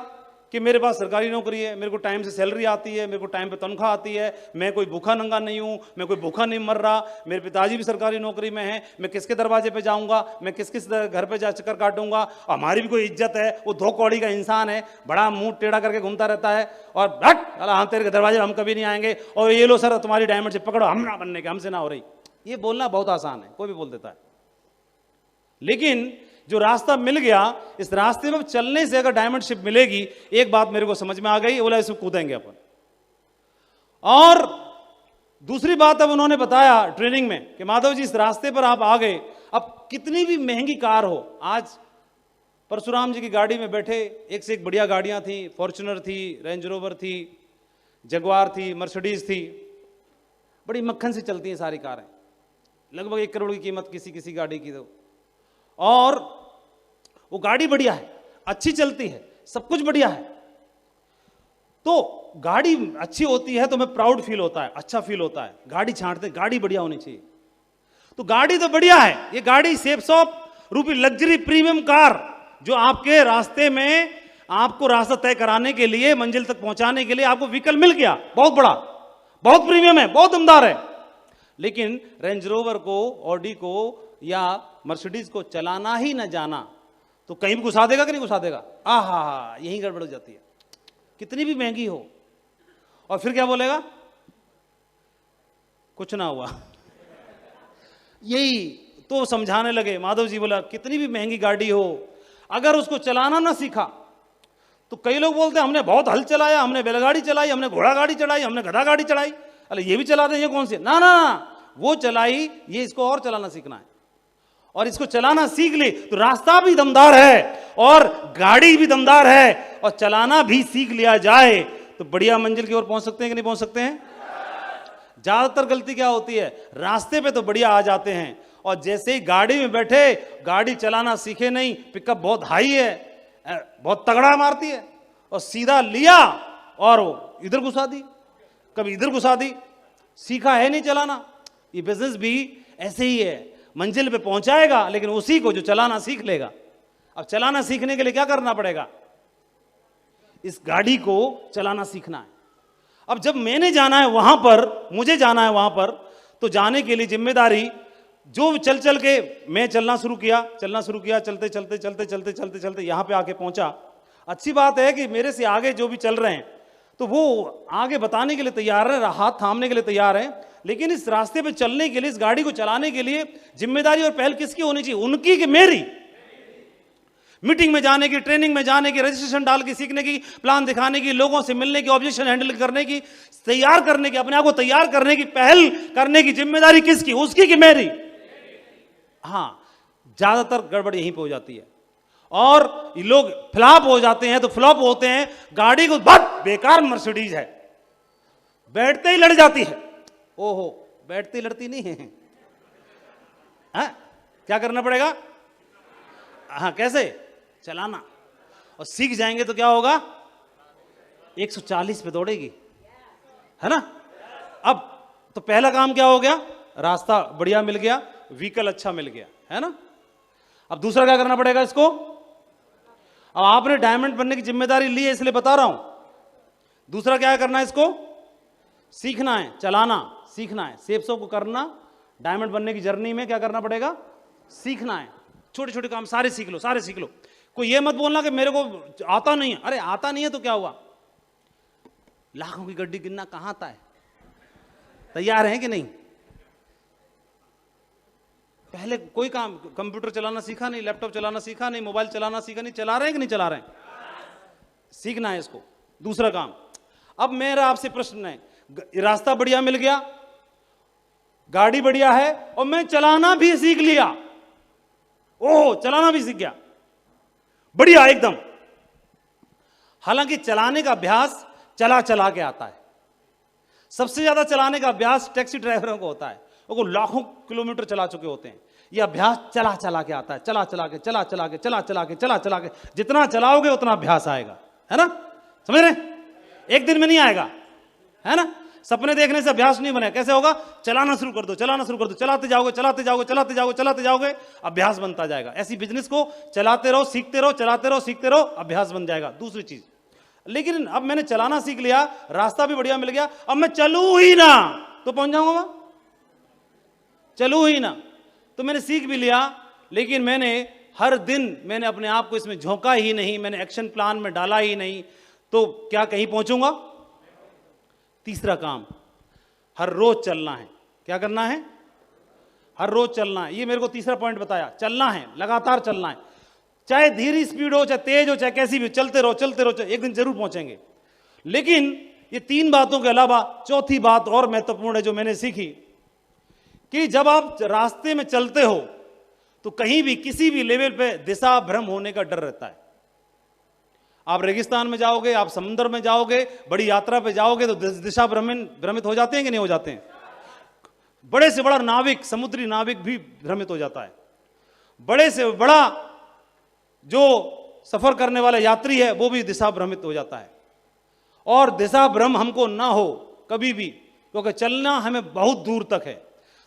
कि मेरे पास सरकारी नौकरी है, मेरे को टाइम से सैलरी आती है, मेरे को टाइम पे तनख्वाह आती है, मैं कोई भूखा नंगा नहीं हूं, मैं कोई भूखा नहीं मर रहा, मेरे पिताजी भी सरकारी नौकरी में हैं, मैं किसके दरवाजे पे जाऊंगा, मैं किस किस घर पे जा चक्कर काटूंगा, हमारी भी कोई इज्जत है। वो धो कौड़ी का इंसान है, बड़ा मुंह टेढ़ा करके घूमता रहता है, और हट हाँ तेरे दरवाजे हम कभी नहीं आएंगे, और ये लो सर तुम्हारी डायमंड से पकड़ो, हम ना बनने के, हमसे ना हो रही। ये बोलना बहुत आसान है, कोई भी बोल देता है। लेकिन जो रास्ता मिल गया, इस रास्ते में चलने से अगर डायमंड शिप मिलेगी, एक बात मेरे को समझ में आ गई, बोला इसमें कूदेंगे अपन। और दूसरी बात अब उन्होंने बताया ट्रेनिंग में कि माधव जी इस रास्ते पर आप आ गए, अब कितनी भी महंगी कार हो, आज परशुराम जी की गाड़ी में बैठे, एक से एक बढ़िया गाड़ियां थी, फॉर्च्यूनर थी, रेंज रोवर थी, जगुआर थी, मर्सिडीज थी, बड़ी मक्खन से चलती हैं सारी कारें, लगभग 1 करोड़ की कीमत किसी किसी गाड़ी की। तो और वो गाड़ी बढ़िया है, अच्छी चलती है, सब कुछ बढ़िया है। तो गाड़ी अच्छी होती है तो हमें प्राउड फील होता है, अच्छा फील होता है, गाड़ी छांटते, गाड़ी बढ़िया होनी चाहिए। तो गाड़ी तो बढ़िया है, ये गाड़ी ₹700 लग्जरी प्रीमियम कार जो आपके रास्ते में आपको रास्ता तय कराने के लिए, मंजिल तक पहुंचाने के लिए आपको व्हीकल मिल गया, बहुत बड़ा, बहुत प्रीमियम है, बहुत दमदार है। लेकिन रेंज रोवर को, ऑडी को या मर्सिडीज को चलाना ही न जाना तो कहीं भी घुसा देगा कि नहीं घुसा देगा? आहा, यही गड़बड़ हो जाती है, कितनी भी महंगी हो। और फिर क्या बोलेगा? कुछ ना हुआ। यही तो समझाने लगे। माधव जी बोला कितनी भी महंगी गाड़ी हो, अगर उसको चलाना ना सीखा तो कई लोग बोलते हैं हमने बहुत हल चलाया, हमने बैलगाड़ी चलाई, हमने घोड़ा गाड़ी चलाई, हमने गधा गाड़ी चलाई, अरे ये भी चला दे, ये कौन सी? ना ना ना, वो चलाई, ये इसको और चलाना सीखना है। और इसको चलाना सीख ले तो रास्ता भी दमदार है और गाड़ी भी दमदार है, और चलाना भी सीख लिया जाए तो बढ़िया मंजिल की ओर पहुंच सकते हैं कि नहीं पहुंच सकते हैं? ज्यादातर गलती क्या होती है, रास्ते पे तो बढ़िया आ जाते हैं और जैसे ही गाड़ी में बैठे, गाड़ी चलाना सीखे नहीं, पिकअप बहुत हाई है, बहुत तगड़ा मारती है, और सीधा लिया और वो इधर घुसा दी, कभी इधर घुसा दी, सीखा है नहीं चलाना। ये बिजनेस भी ऐसे ही है, मंजिल पे पहुंचाएगा लेकिन उसी को जो चलाना सीख लेगा। अब चलाना सीखने के लिए क्या करना पड़ेगा? इस गाड़ी को चलाना सीखना है। अब जब मैंने जाना है वहां पर, मुझे जाना है वहां पर, तो जाने के लिए जिम्मेदारी जो चल चल के मैं चलना शुरू किया, चलते चलते चलते चलते चलते चलते यहां पे आके पहुंचा। अच्छी बात है कि मेरे से आगे जो भी चल रहे हैं तो वो आगे बताने के लिए तैयार है, हाथ थामने के लिए तैयार है, लेकिन इस रास्ते पे चलने के लिए, इस गाड़ी को चलाने के लिए जिम्मेदारी और पहल किसकी होनी चाहिए? उनकी कि मेरी? मीटिंग में जाने की, ट्रेनिंग में जाने की, रजिस्ट्रेशन डाल के सीखने की, प्लान दिखाने की, लोगों से मिलने की, ऑब्जेक्शन हैंडल करने की, तैयार करने की, अपने आप को तैयार करने की, पहल करने की जिम्मेदारी किसकी? उसकी कि मेरी? हाँ, ज्यादातर गड़बड़ यहीं पे हो जाती है और ये लोग फ्लॉप हो जाते हैं। तो फ्लॉप होते हैं, गाड़ी को बहुत बेकार मर्सिडीज है, बैठते ही लड़ जाती है। ओहो, बैठती लड़ती नहीं है। हाँ, क्या करना पड़ेगा? हाँ, कैसे चलाना, और सीख जाएंगे तो क्या होगा? 140 पे दौड़ेगी, है ना? अब तो पहला काम क्या हो गया? रास्ता बढ़िया मिल गया, व्हीकल अच्छा मिल गया, है ना? अब दूसरा क्या करना पड़ेगा इसको? अब आपने डायमंड बनने की जिम्मेदारी ली है इसलिए बता रहा हूं। दूसरा क्या करना है? इसको सीखना है, चलाना सीखना है, सेप्सो को करना। डायमंड बनने की जर्नी में क्या करना पड़ेगा? सीखना है। छोटे छोटे काम सारे सीख लो, सारे सीख लो। कोई ये मत बोलना कि मेरे को आता नहीं है। अरे आता नहीं है तो क्या हुआ? लाखों की गड्डी गिनना कहां आता है? तैयार है कि नहीं? पहले कोई काम, कंप्यूटर चलाना सीखा नहीं, लैपटॉप चलाना सीखा नहीं, मोबाइल चलाना सीखा नहीं, चला रहे हैं कि नहीं चला रहे हैं? सीखना है इसको। दूसरा काम, अब मेरा आपसे प्रश्न है, रास्ता बढ़िया मिल गया, गाड़ी बढ़िया है और मैं चलाना भी सीख लिया। ओह, चलाना भी सीख गया, बढ़िया एकदम। हालांकि चलाने का अभ्यास चला चला के आता है। सबसे ज्यादा चलाने का अभ्यास टैक्सी ड्राइवरों को होता है, वो लाखों किलोमीटर चला चुके होते हैं। यह अभ्यास चला चला के आता है, चला चला के, चला चला के, चला चला के, चला चला के। जितना चलाओगे उतना अभ्यास आएगा, है ना? समझ रहे? एक दिन में नहीं आएगा, है ना? सपने देखने से अभ्यास नहीं बने। कैसे होगा? चलाना शुरू कर दो, चलाना शुरू कर दो, चलाते जाओगे, चलाते जाओगे, चलाते जाओगे, चलाते जाओगे, अभ्यास बनता जाएगा। ऐसी बिजनेस को चलाते रहो, सीखते रहो, चलाते रहो, सीखते रहो, अभ्यास बन जाएगा। दूसरी चीज, लेकिन अब मैंने चलाना सीख लिया, रास्ता भी बढ़िया मिल गया, अब मैं चलूं ही ना तो पहुंच जाऊंगा। चलूं ही ना तो मैंने सीख भी लिया, लेकिन मैंने हर दिन मैंने अपने आप को इसमें झोंका ही नहीं, मैंने एक्शन प्लान में डाला ही नहीं, तो क्या कहीं पहुंचूंगा? तीसरा काम, हर रोज चलना है। क्या करना है? हर रोज चलना है। ये मेरे को तीसरा पॉइंट बताया, चलना है, लगातार चलना है, चाहे धीरे स्पीड हो, चाहे तेज हो, चाहे कैसी भी, चलते रहो, चलते रहो, एक दिन जरूर पहुंचेंगे। लेकिन ये तीन बातों के अलावा चौथी बात और महत्वपूर्ण है जो मैंने सीखी, कि जब आप रास्ते में चलते हो तो कहीं भी किसी भी लेवल पे दिशा भ्रम होने का डर रहता है। आप रेगिस्तान में जाओगे, आप समुद्र में जाओगे, बड़ी यात्रा पे जाओगे तो दिशा भ्रमित हो जाते हैं कि नहीं हो जाते हैं? बड़े से बड़ा नाविक, समुद्री नाविक भी भ्रमित हो जाता है। बड़े से बड़ा जो सफर करने वाला यात्री है वो भी दिशा भ्रमित हो जाता है। और दिशा भ्रम हमको ना हो कभी भी, क्योंकि चलना हमें बहुत दूर तक है,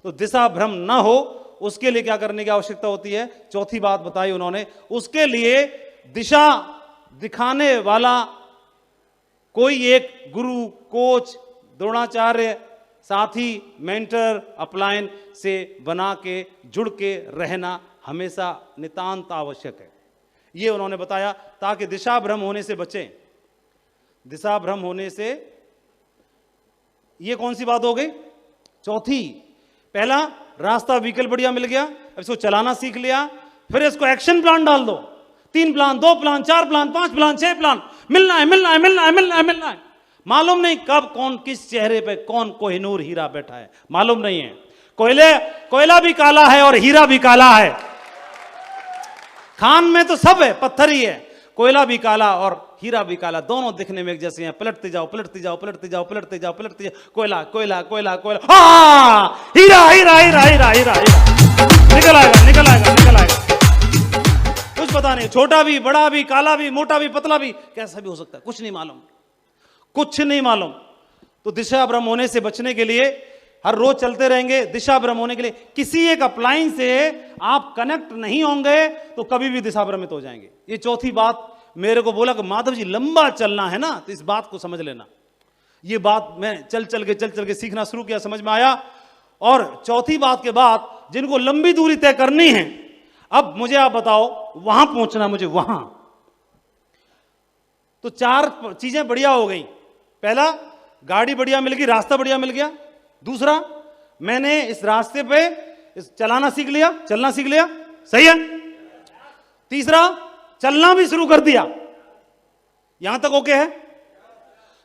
तो दिशा भ्रम ना हो उसके लिए क्या करने की आवश्यकता होती है? चौथी बात बताई उन्होंने। उसके लिए दिशा दिखाने वाला कोई एक गुरु, कोच, द्रोणाचार्य, साथी, मेंटर, अपलाइन से बना के जुड़ के रहना हमेशा नितांत आवश्यक है। ये उन्होंने बताया ताकि दिशा भ्रम होने से बचें। दिशा भ्रम होने से, ये कौन सी बात हो गई? चौथी। पहला, रास्ता व्हीकल बढ़िया मिल गया, अब इसको चलाना सीख लिया, फिर इसको एक्शन प्लान डाल दो। 3 plan, 2 plan, 4 plan, 5 plan, 6 plan, मिलना है, मिलना है, मिलना है, मिलना है, मिलना है। मालूम नहीं कब कौन किस चेहरे पे कौन कोहिनूर हीरा बैठा है, मालूम नहीं है। कोयला भी काला है और हीरा भी काला है। खान में तो सब है, पत्थर ही है। कोयला भी काला और हीरा भी काला, दोनों दिखने में एक जैसे हैं। पलटते जाओ, पलटते जाओ, पलटते जाओ, पलटते जाओ, पलटते जाओ, कोयला, कोयला, कोयला, कोयला, हाँ, हीरा, हीरा, हीरा, हीरा, हीरा, हीरा, निकल आएगा, निकल आएगा, निकल आएगा। कुछ पता नहीं, छोटा भी, बड़ा भी, काला भी, मोटा भी, पतला भी, कैसा भी हो सकता है, कुछ नहीं मालूम, कुछ नहीं मालूम। तो दिशा भ्रम होने से बचने के लिए हर रोज चलते रहेंगे। दिशा भ्रम होने के लिए किसी एक अप्लायंस से आप कनेक्ट नहीं होंगे तो कभी भी दिशा भ्रमित हो जाएंगे। ये चौथी बात मेरे को बोला कि माधव जी लंबा चलना है ना, तो इस बात को समझ लेना। ये बात मैं चल चल के सीखना शुरू किया, समझ में आया। और चौथी बात के बाद जिनको लंबी दूरी तय करनी है, अब मुझे आप बताओ वहां पहुंचना, मुझे वहां, तो 4 चीजें बढ़िया हो गई। पहला, गाड़ी बढ़िया मिल गई, रास्ता बढ़िया मिल गया। दूसरा, मैंने इस रास्ते पे चलाना सीख लिया, चलना सीख लिया, सही है। तीसरा, चलना भी शुरू कर दिया, यहां तक ओके है।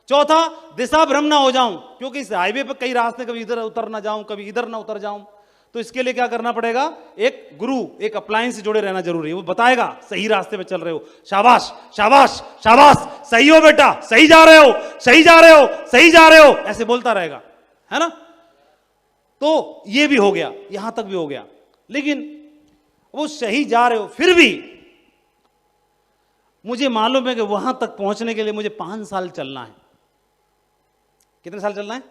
चौथा, दिशा भ्रम ना हो जाऊं, क्योंकि इस हाईवे पे कई रास्ते, कभी इधर उतर ना जाऊं, कभी इधर ना उतर जाऊं, तो इसके लिए क्या करना पड़ेगा? एक गुरु, एक अप्लायंस से जुड़े रहना जरूरी है। वो बताएगा सही रास्ते पे चल रहे हो, शाबाश शाबाश शाबाश, सही हो बेटा, सही जा रहे हो, सही जा रहे हो, सही जा रहे हो, ऐसे बोलता रहेगा, है ना। तो ये भी हो गया, यहां तक भी हो गया। लेकिन वो सही जा रहे हो, फिर भी मुझे मालूम है कि वहां तक पहुंचने के लिए मुझे 5 साल चलना है। कितने साल चलना है?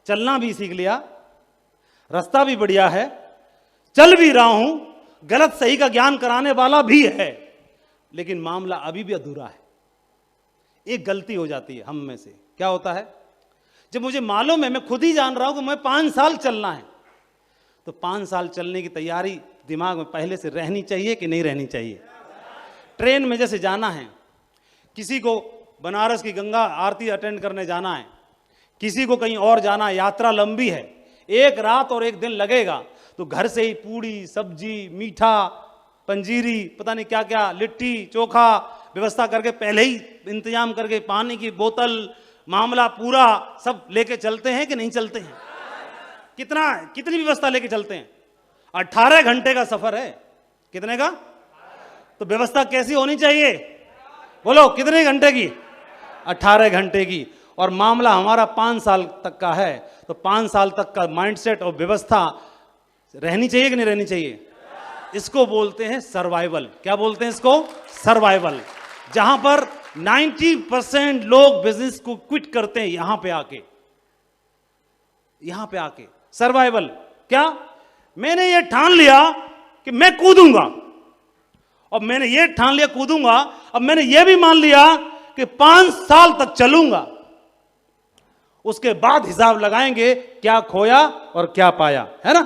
चलना भी सीख लिया, रास्ता भी बढ़िया है, चल भी रहा हूं, गलत सही का ज्ञान कराने वाला भी है, लेकिन मामला अभी भी अधूरा है। एक गलती हो जाती है हम में से। क्या होता है? जब मुझे मालूम है, मैं खुद ही जान रहा हूं कि मैं 5 साल चलना है, तो 5 साल चलने की तैयारी दिमाग में पहले से रहनी चाहिए कि नहीं रहनी चाहिए? ट्रेन में जैसे जाना है, किसी को बनारस की गंगा आरती अटेंड करने जाना है, किसी को कहीं और जाना है, यात्रा लंबी है, 1 रात और 1 दिन लगेगा, तो घर से ही पूड़ी सब्जी, मीठा, पंजीरी, पता नहीं क्या क्या, लिट्टी चोखा व्यवस्था करके, पहले ही इंतजाम करके, पानी की बोतल, मामला पूरा सब लेके चलते हैं कि नहीं चलते हैं? कितनी व्यवस्था लेके चलते हैं? 18 घंटे का सफर है। कितने का? तो व्यवस्था कैसी होनी चाहिए? बोलो, कितने घंटे की? 18 घंटे की। और मामला हमारा 5 साल तक का है, तो 5 साल तक का माइंडसेट और व्यवस्था रहनी चाहिए कि नहीं रहनी चाहिए? इसको बोलते हैं सर्वाइवल। क्या बोलते हैं इसको? सर्वाइवल। जहां पर 90% लोग बिजनेस को क्विट करते हैं, यहां पे आके सर्वाइवल। क्या? मैंने ये ठान लिया कि मैं कूदूंगा, और मैंने ये ठान लिया कूदूंगा, अब मैंने ये भी मान लिया कि 5 साल तक चलूंगा, उसके बाद हिसाब लगाएंगे क्या खोया और क्या पाया, है ना।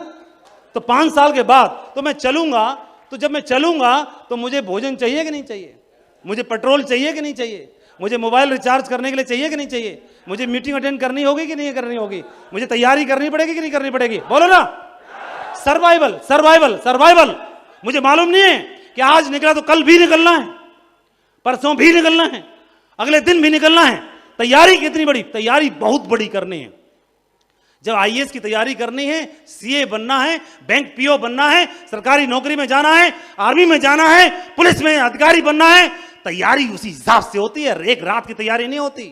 तो 5 साल के बाद तो मैं चलूंगा, तो जब मैं चलूंगा तो मुझे भोजन चाहिए कि नहीं चाहिए? मुझे पेट्रोल चाहिए कि नहीं चाहिए? मुझे मोबाइल रिचार्ज करने के लिए चाहिए कि नहीं चाहिए? मुझे मीटिंग अटेंड करनी होगी कि नहीं करनी होगी? मुझे तैयारी करनी पड़ेगी कि नहीं करनी पड़ेगी? बोलो ना। Survival survival survival. मुझे मालूम नहीं है कि आज निकला तो कल भी निकलना है, परसों भी निकलना है, अगले दिन भी निकलना है, तैयारी कितनी बड़ी? तैयारी बहुत बड़ी करनी है। जब आईएएस की तैयारी करनी है, सीए बनना है, बैंक पीओ बनना है, सरकारी नौकरी में जाना है, आर्मी में जाना है, पुलिस में अधिकारी बनना है, तैयारी उसी हिसाब से होती है। एक रात की तैयारी नहीं होती,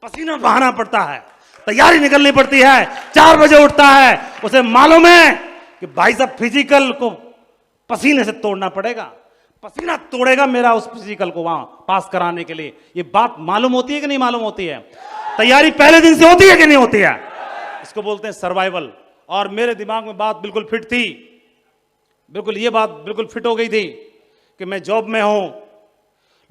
पसीना बहाना पड़ता है, तैयारी निकलनी पड़ती है। 4 बजे उठता है, उसे मालूम है कि भाई साहब फिजिकल को पसीने से तोड़ना पड़ेगा, पसीना तोड़ेगा मेरा उस फिजिकल को वहां पास कराने के लिए। ये बात मालूम होती है कि नहीं मालूम होती है? तैयारी पहले दिन से होती है कि नहीं होती है? इसको बोलते हैं सर्वाइवल। और मेरे दिमाग में बात बिल्कुल फिट थी, बिल्कुल ये बात बिल्कुल फिट हो गई थी कि मैं जॉब में हूं।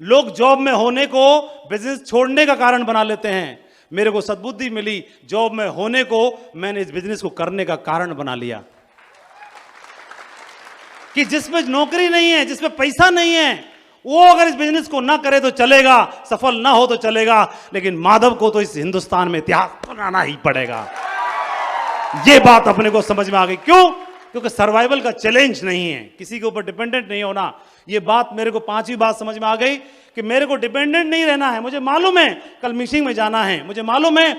लोग जॉब में होने को बिजनेस छोड़ने का कारण बना लेते हैं। मेरे को सद्बुद्धि मिली, जॉब में होने को मैंने इस बिजनेस को करने का कारण बना लिया। कि जिसमें नौकरी नहीं है, जिसमें पैसा नहीं है, वो अगर इस बिजनेस को ना करे तो चलेगा, सफल ना हो तो चलेगा, लेकिन माधव को तो इस हिंदुस्तान में इतिहास बनाना ही पड़ेगा। ये बात अपने को समझ में आ गई। क्यों? क्योंकि सर्वाइवल का चैलेंज नहीं है, किसी के ऊपर डिपेंडेंट नहीं होना। ये बात मेरे को 5वीं बात समझ में आ गई कि मेरे को डिपेंडेंट नहीं रहना है। मुझे मालूम है कल मीटिंग में जाना है, मुझे मालूम है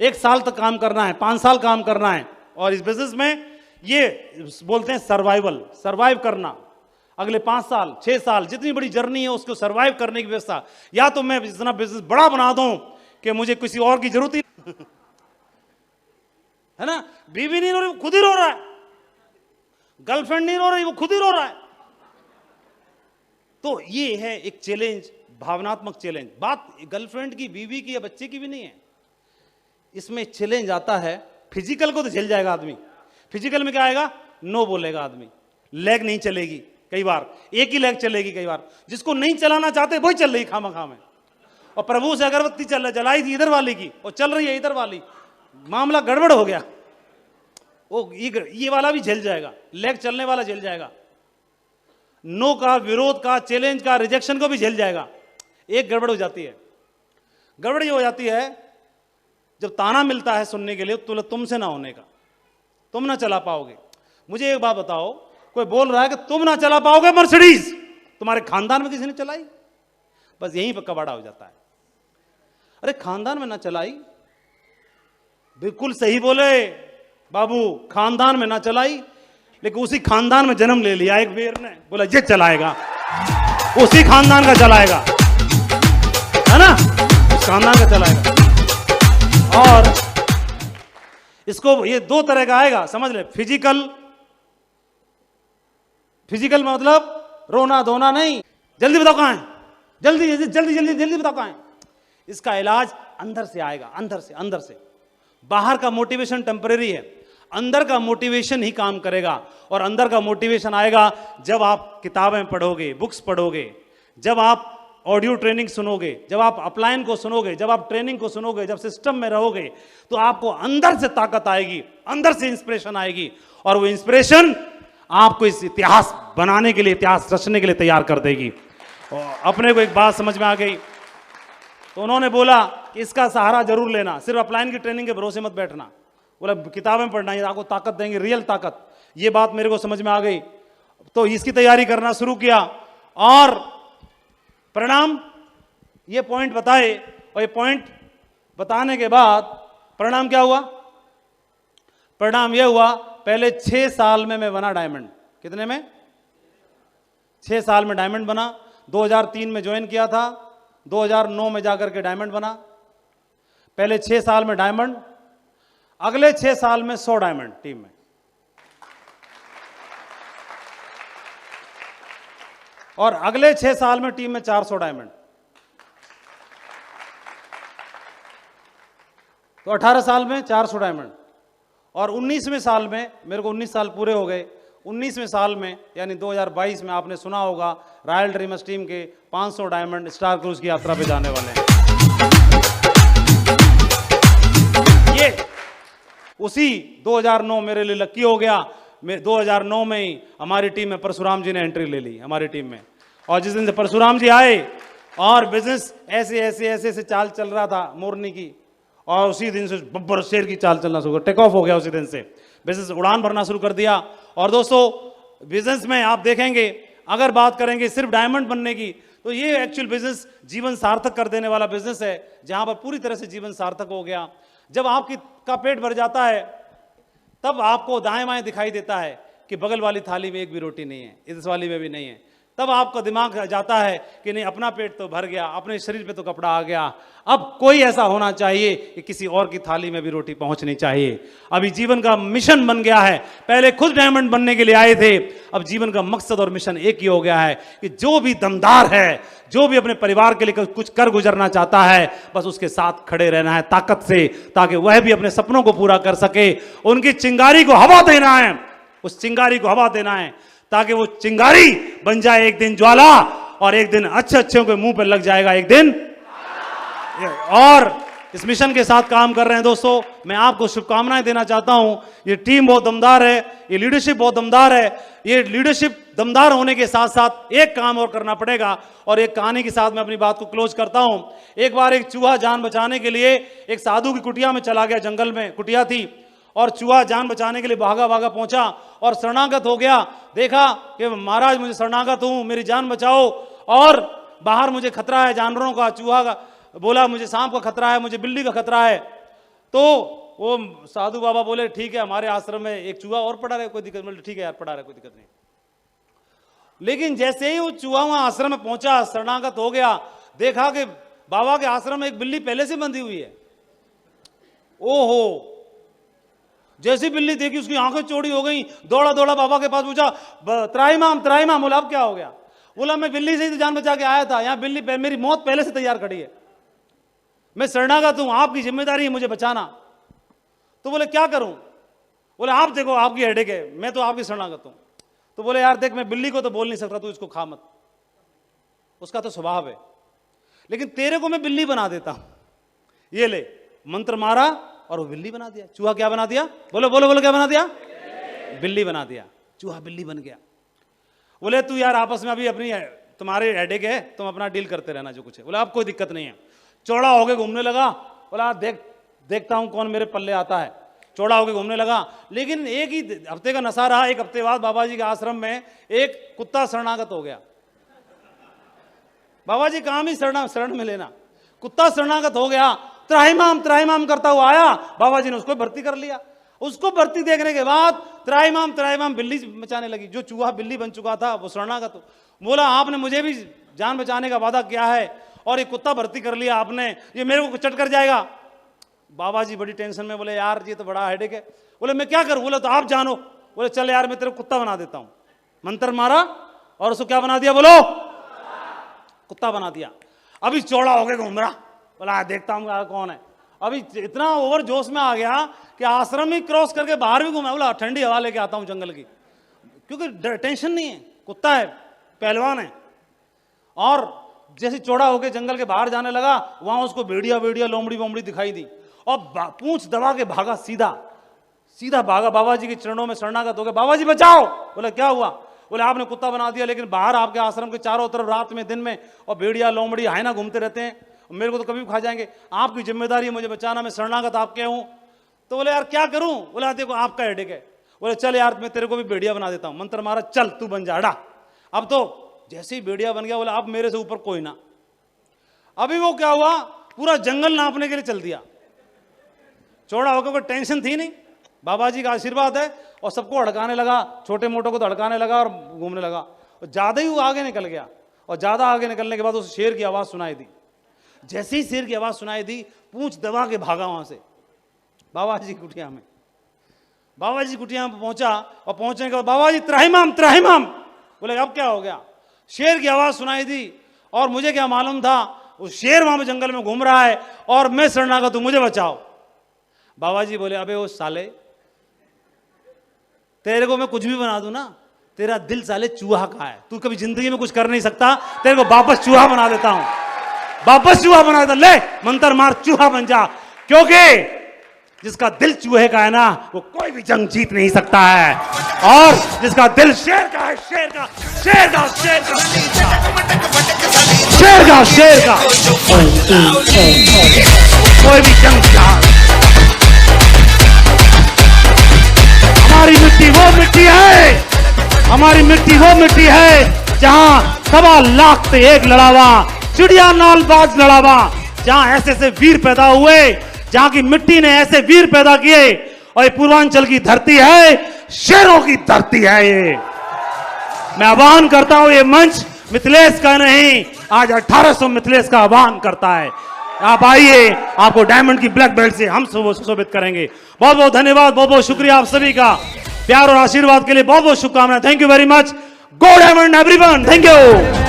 1 साल तक काम करना है, 5 साल काम करना है। और इस बिजनेस में ये बोलते हैं सर्वाइवल, सर्वाइव करना। अगले 5 साल 6 साल जितनी बड़ी जर्नी है उसको सर्वाइव करने की व्यवस्था। या तो मैं इतना बिजनेस बड़ा बना दूं कि मुझे किसी और की जरूरत ही है ना। बीवी नहीं रो रही, वो खुद ही रो रहा है। गर्लफ्रेंड नहीं रो रही, वो खुद ही रो रहा है। तो ये है एक चैलेंज, भावनात्मक चैलेंज। बात गर्लफ्रेंड की, बीवी की या बच्चे की भी नहीं है। इसमें चैलेंज आता है फिजिकल को तो झेल जाएगा आदमी। फिजिकल में क्या आएगा? नो बोलेगा आदमी, लेग नहीं चलेगी, कई बार एक ही लेग चलेगी, कई बार जिसको नहीं चलाना चाहते वही चल रही खामा में। और प्रभु से अगरबत्ती जलाई थी इधर वाली की और चल रही है इधर वाली, मामला गड़बड़ हो गया। वो ये वाला भी झेल जाएगा, लेग चलने वाला झेल जाएगा, नो का, विरोध का, चैलेंज का, रिजेक्शन को भी झेल जाएगा। एक गड़बड़ हो जाती है। गड़बड़ ये हो जाती है जब ताना मिलता है सुनने के लिए तुमसे ना होने का, तुम ना चला पाओगे। मुझे एक बात बताओ, कोई बोल रहा है कि तुम ना चला पाओगे मर्सिडीज, तुम्हारे खानदान में किसी ने चलाई? बस यहीं पर कबाड़ा हो जाता है। अरे खानदान में ना चलाई, बिल्कुल सही बोले बाबू, खानदान में ना चलाई, लेकिन उसी खानदान में जन्म ले लिया एक वीर ने, बोला ये चलाएगा, उसी खानदान का चलाएगा, है ना, उस खानदान का चलाएगा। और इसको ये 2 तरह का आएगा, समझ ले। फिजिकल मतलब रोना धोना नहीं। जल्दी बताओ कहां है, जल्दी जल्दी जल्दी जल्दी जल्दी बताओ कहां है। इसका इलाज अंदर से आएगा, अंदर से। बाहर का मोटिवेशन टेम्परेरी है, अंदर का मोटिवेशन ही काम करेगा। और अंदर का मोटिवेशन आएगा जब आप किताबें पढ़ोगे, बुक्स पढ़ोगे, जब आप ऑडियो ट्रेनिंग सुनोगे, जब आप अपलाइन को सुनोगे, जब आप ट्रेनिंग को सुनोगे, जब सिस्टम में रहोगे, तो आपको अंदर से ताकत आएगी, अंदर से इंस्पिरेशन आएगी। और वो इंस्पिरेशन आपको इस इतिहास बनाने के लिए, इतिहास रचने के लिए तैयार कर देगी। और अपने को एक बात समझ में आ गई, तो उन्होंने बोला कि इसका सहारा जरूर लेना, सिर्फ अपलाइन की ट्रेनिंग के भरोसे मत बैठना। बोला किताबें पढ़ना, ये आपको ताकत देंगे, रियल ताकत। ये बात मेरे को समझ में आ गई, तो इसकी तैयारी करना शुरू किया। और परिणाम ये पॉइंट बताए, और ये पॉइंट बताने के बाद परिणाम क्या हुआ? परिणाम ये हुआ, पहले 6 साल में मैं बना डायमंड। कितने में? 6 साल में डायमंड बना। 2003 में ज्वाइन किया था, 2009 में जाकर के डायमंड बना। पहले 6 साल में डायमंड, अगले 6 साल में 100 डायमंड टीम में। और अगले 6 साल में टीम में 400 डायमंड। तो 18 साल में 400 डायमंड। और 19वें साल में, मेरे को 19 साल पूरे हो गए, 19वें साल में यानी 2022 में आपने सुना होगा रॉयल ड्रीमर्स टीम के 500 डायमंड स्टार क्रूज की यात्रा पे जाने वाले हैं। ये उसी 2009 मेरे लिए लकी हो गया। 2009 में ही हमारी टीम में परशुराम जी ने एंट्री ले ली हमारी टीम में। और जिस दिन से परशुराम जी आए और बिजनेस ऐसे ऐसे ऐसे ऐसे चाल चल रहा था मोरनी की, और उसी दिन से बब्बर शेर की चाल चलना शुरू, टेक ऑफ हो गया। उसी दिन से बिजनेस उड़ान भरना शुरू कर दिया। और दोस्तों बिजनेस में आप देखेंगे, अगर बात करेंगे सिर्फ डायमंड बनने की, तो ये एक्चुअल बिजनेस जीवन सार्थक कर देने वाला बिजनेस है, जहां पर पूरी तरह से जीवन सार्थक हो गया। जब आपकी का पेट भर जाता है तब आपको दाएं बाएं दिखाई देता है कि बगल वाली थाली में एक भी रोटी नहीं है, इस वाली में भी नहीं है। तब आपका दिमाग जाता है कि नहीं, अपना पेट तो भर गया, अपने शरीर पे तो कपड़ा आ गया, अब कोई ऐसा होना चाहिए कि किसी और की थाली में भी रोटी पहुंचनी चाहिए। अभी जीवन का मिशन बन गया है। पहले खुद डायमंड बनने के लिए आए थे, अब जीवन का मकसद और मिशन एक ही हो गया है कि जो भी दमदार है, जो भी अपने परिवार के लिए कुछ कर गुजरना चाहता है, बस उसके साथ खड़े रहना है ताकत से, ताकि वह भी अपने सपनों को पूरा कर सके। उनकी चिंगारी को हवा देना है, उस चिंगारी को हवा देना है, ताकि वो चिंगारी बन जाए एक दिन ज्वाला, और एक दिन अच्छे अच्छे के मुंह पर लग जाएगा एक दिन। और इस मिशन के साथ काम कर रहे हैं दोस्तों, मैं आपको शुभकामनाएं देना चाहता हूं। ये टीम बहुत दमदार है, ये लीडरशिप बहुत दमदार है। ये लीडरशिप दमदार होने के साथ साथ एक काम और करना पड़ेगा, और एक कहानी के साथ मैं अपनी बात को क्लोज करता हूं। एक बार एक चूहा जान बचाने के लिए एक साधु की कुटिया में चला गया, जंगल में कुटिया थी, और चूहा जान बचाने के लिए भागा भागा पहुंचा और शरणागत हो गया। देखा कि महाराज मुझे शरणागत हूं, मेरी जान बचाओ, और बाहर मुझे खतरा है जानवरों का। चूहा का बोला मुझे सांप का खतरा है, मुझे बिल्ली का खतरा है। तो वो साधु बाबा बोले ठीक है, हमारे आश्रम में एक चूहा और पड़ा रहे, कोई दिक्कत नहीं। ठीक है यार, पड़ा रहे, कोई दिक्कत नहीं। लेकिन जैसे ही वो चूहा वहां आश्रम में पहुंचा, शरणागत हो गया, देखा कि बाबा के आश्रम में एक बिल्ली पहले से बंधी हुई है। ओहो, जैसी बिल्ली देखी उसकी आंखें चौड़ी हो गई, दौड़ा दौड़ा बाबा के पास, पूछा त्राहिमाम त्राहिमाम। बोला अब क्या हो गया? बोला मैं बिल्ली से ही तो जान बचा के आया था, यहाँ बिल्ली मेरी मौत पहले से तैयार खड़ी है, मैं शरणागत हूं, आपकी जिम्मेदारी है मुझे बचाना। तो बोले क्या करूं? बोले आप देखो, आपकी हेडेक है, मैं तो आपकी शरणागत हूं। तो बोले यार देख, मैं बिल्ली को तो बोल नहीं सकता, तू इसको खा मत, उसका तो स्वभाव है, लेकिन तेरे को मैं बिल्ली बना देता हूं। ये ले, मंत्र मारा और वो बिल्ली बना दिया। चूहा क्या बना दिया? बोलो बोलो बोलो, क्या बना दिया? बिल्ली बना दिया। चूहा बिल्ली बन गया। बोले तू यार आपस में अभी अपनी तुम्हारे हेडेक है, तुम अपना डील करते रहना जो कुछ है। बोले अब कोई दिक्कत नहीं है। चौड़ा होके घूमने लगा। बोला देखता हूं कौन मेरे पल्ले आता है। चौड़ा होके घूमने लगा। लेकिन एक ही हफ्ते का नशा रहा। एक हफ्ते बाद बाबा जी के आश्रम में एक कुत्ता शरणागत हो गया। बाबा जी काम ही शरण में लेना। कुत्ता शरणागत हो गया, त्राहिमाम करता हुआ आया। बाबा जी ने उसको भर्ती कर लिया। उसको भर्ती देखने के बाद त्राहिमाम बिल्ली बचाने लगी। जो चूहा बिल्ली बन चुका था वो शरणागत हो। बोला आपने मुझे भी जान बचाने का वादा किया है और ये कुत्ता भर्ती कर लिया आपने, ये मेरे को चट कर जाएगा। बाबा जी बड़ी टेंशन में, बोले यार ये तो बड़ा हेडेक है। बोले मैं क्या करूं? बोले तो आप जानो। बोले चल यार मैं तेरे को कुत्ता बना देता हूं। मंत्र मारा और उसको क्या बना दिया? बोलो, कुत्ता बना दिया। अभी चौड़ा हो गया घूम रहा। बोला देखता हूं कौन है। अभी इतना ओवर जोश में आ गया कि आश्रम ही क्रॉस करके बाहर भी घूमा। बोला ठंडी हवा लेके आता हूं जंगल की, क्योंकि टेंशन नहीं है, कुत्ता है, पहलवान है। और जैसे चौड़ा होकर जंगल के बाहर जाने लगा, वहां उसको भेड़िया लोमड़ी दिखाई दी और पूंछ दबा के भागा, सीधा भागा। बाबा जी के चरणों में शरणागत हो गया। बाबा जी बचाओ। बोले क्या हुआ? बोले आपने कुत्ता बना दिया, लेकिन बाहर आपके आश्रम के चारों तरफ रात में दिन में और भेड़िया लोमड़ी हाइना घूमते रहते हैं, मेरे को तो कभी भी खा जाएंगे। आपकी जिम्मेदारी है मुझे बचाना, मैं शरणागत आपके हूं। तो बोले यार क्या करूं? बोला देखो आपका हेडेक है। बोले चल यार मैं तेरे को भी भेड़िया बना देता हूं। मंत्र मारा, चल तू बन जा। अब तो जैसे ही भेड़िया बन गया, बोला अब मेरे से ऊपर कोई ना। अभी वो क्या हुआ, पूरा जंगल नापने के लिए चल दिया। चौड़ा होकर कोई टेंशन थी नहीं, बाबा जी का आशीर्वाद है, और सबको अड़काने लगा, छोटे मोटों को तो अड़काने लगा और घूमने लगा। और ज्यादा ही वो आगे निकल गया, और ज्यादा आगे निकलने के बाद उस शेर की आवाज सुनाई दी। जैसे ही शेर की आवाज सुनाई दी, पूंछ दबा के भागा वहां से बाबा जी की कुटिया में। बाबा जी कुटिया में पहुंचा, और पहुंचने के बाद बाबा जी त्राहिमाम। बोले अब क्या हो गया? शेर की आवाज सुनाई दी, और मुझे क्या मालूम था उस शेर वहां पे जंगल में घूम रहा है और मैं शरणागत हूं, मुझे बचाओ। बाबा जी बोले अबे वो साले, तेरे को मैं कुछ भी बना दूं ना, तेरा दिल साले चूहा का है, तू कभी जिंदगी में कुछ कर नहीं सकता, तेरे को वापस चूहा बना देता हूं, वापस चूहा बना देता। ले मंत्र मार, चूहा बन जा, क्योंकि जिसका दिल चूहे का है ना, वो कोई भी जंग जीत नहीं सकता है, और जिसका दिल शेर का है, शेर का कोई भी जंग जीत। हमारी मिट्टी वो मिट्टी है, हमारी मिट्टी वो मिट्टी है जहां सवा लाख से एक लड़ावा, चिड़िया नाल बाज लड़ावा, जहां ऐसे ऐसे वीर पैदा हुए, जहां की मिट्टी ने ऐसे वीर पैदा किए। और ये पूर्वांचल की धरती है, शेरों की धरती है ये। मैं आह्वान करता हूं, ये मंच मिथिलेश का नहीं, आज 1800 मिथिलेश का आह्वान करता है। आप आइए, आपको डायमंड की ब्लैक बेल्ट से हम सुशोभित करेंगे। बहुत बहुत धन्यवाद, बहुत बहुत शुक्रिया आप सभी का, प्यार और आशीर्वाद के लिए बहुत बहुत शुभकामनाएं। Thank you very much. Go diamond everyone, thank you.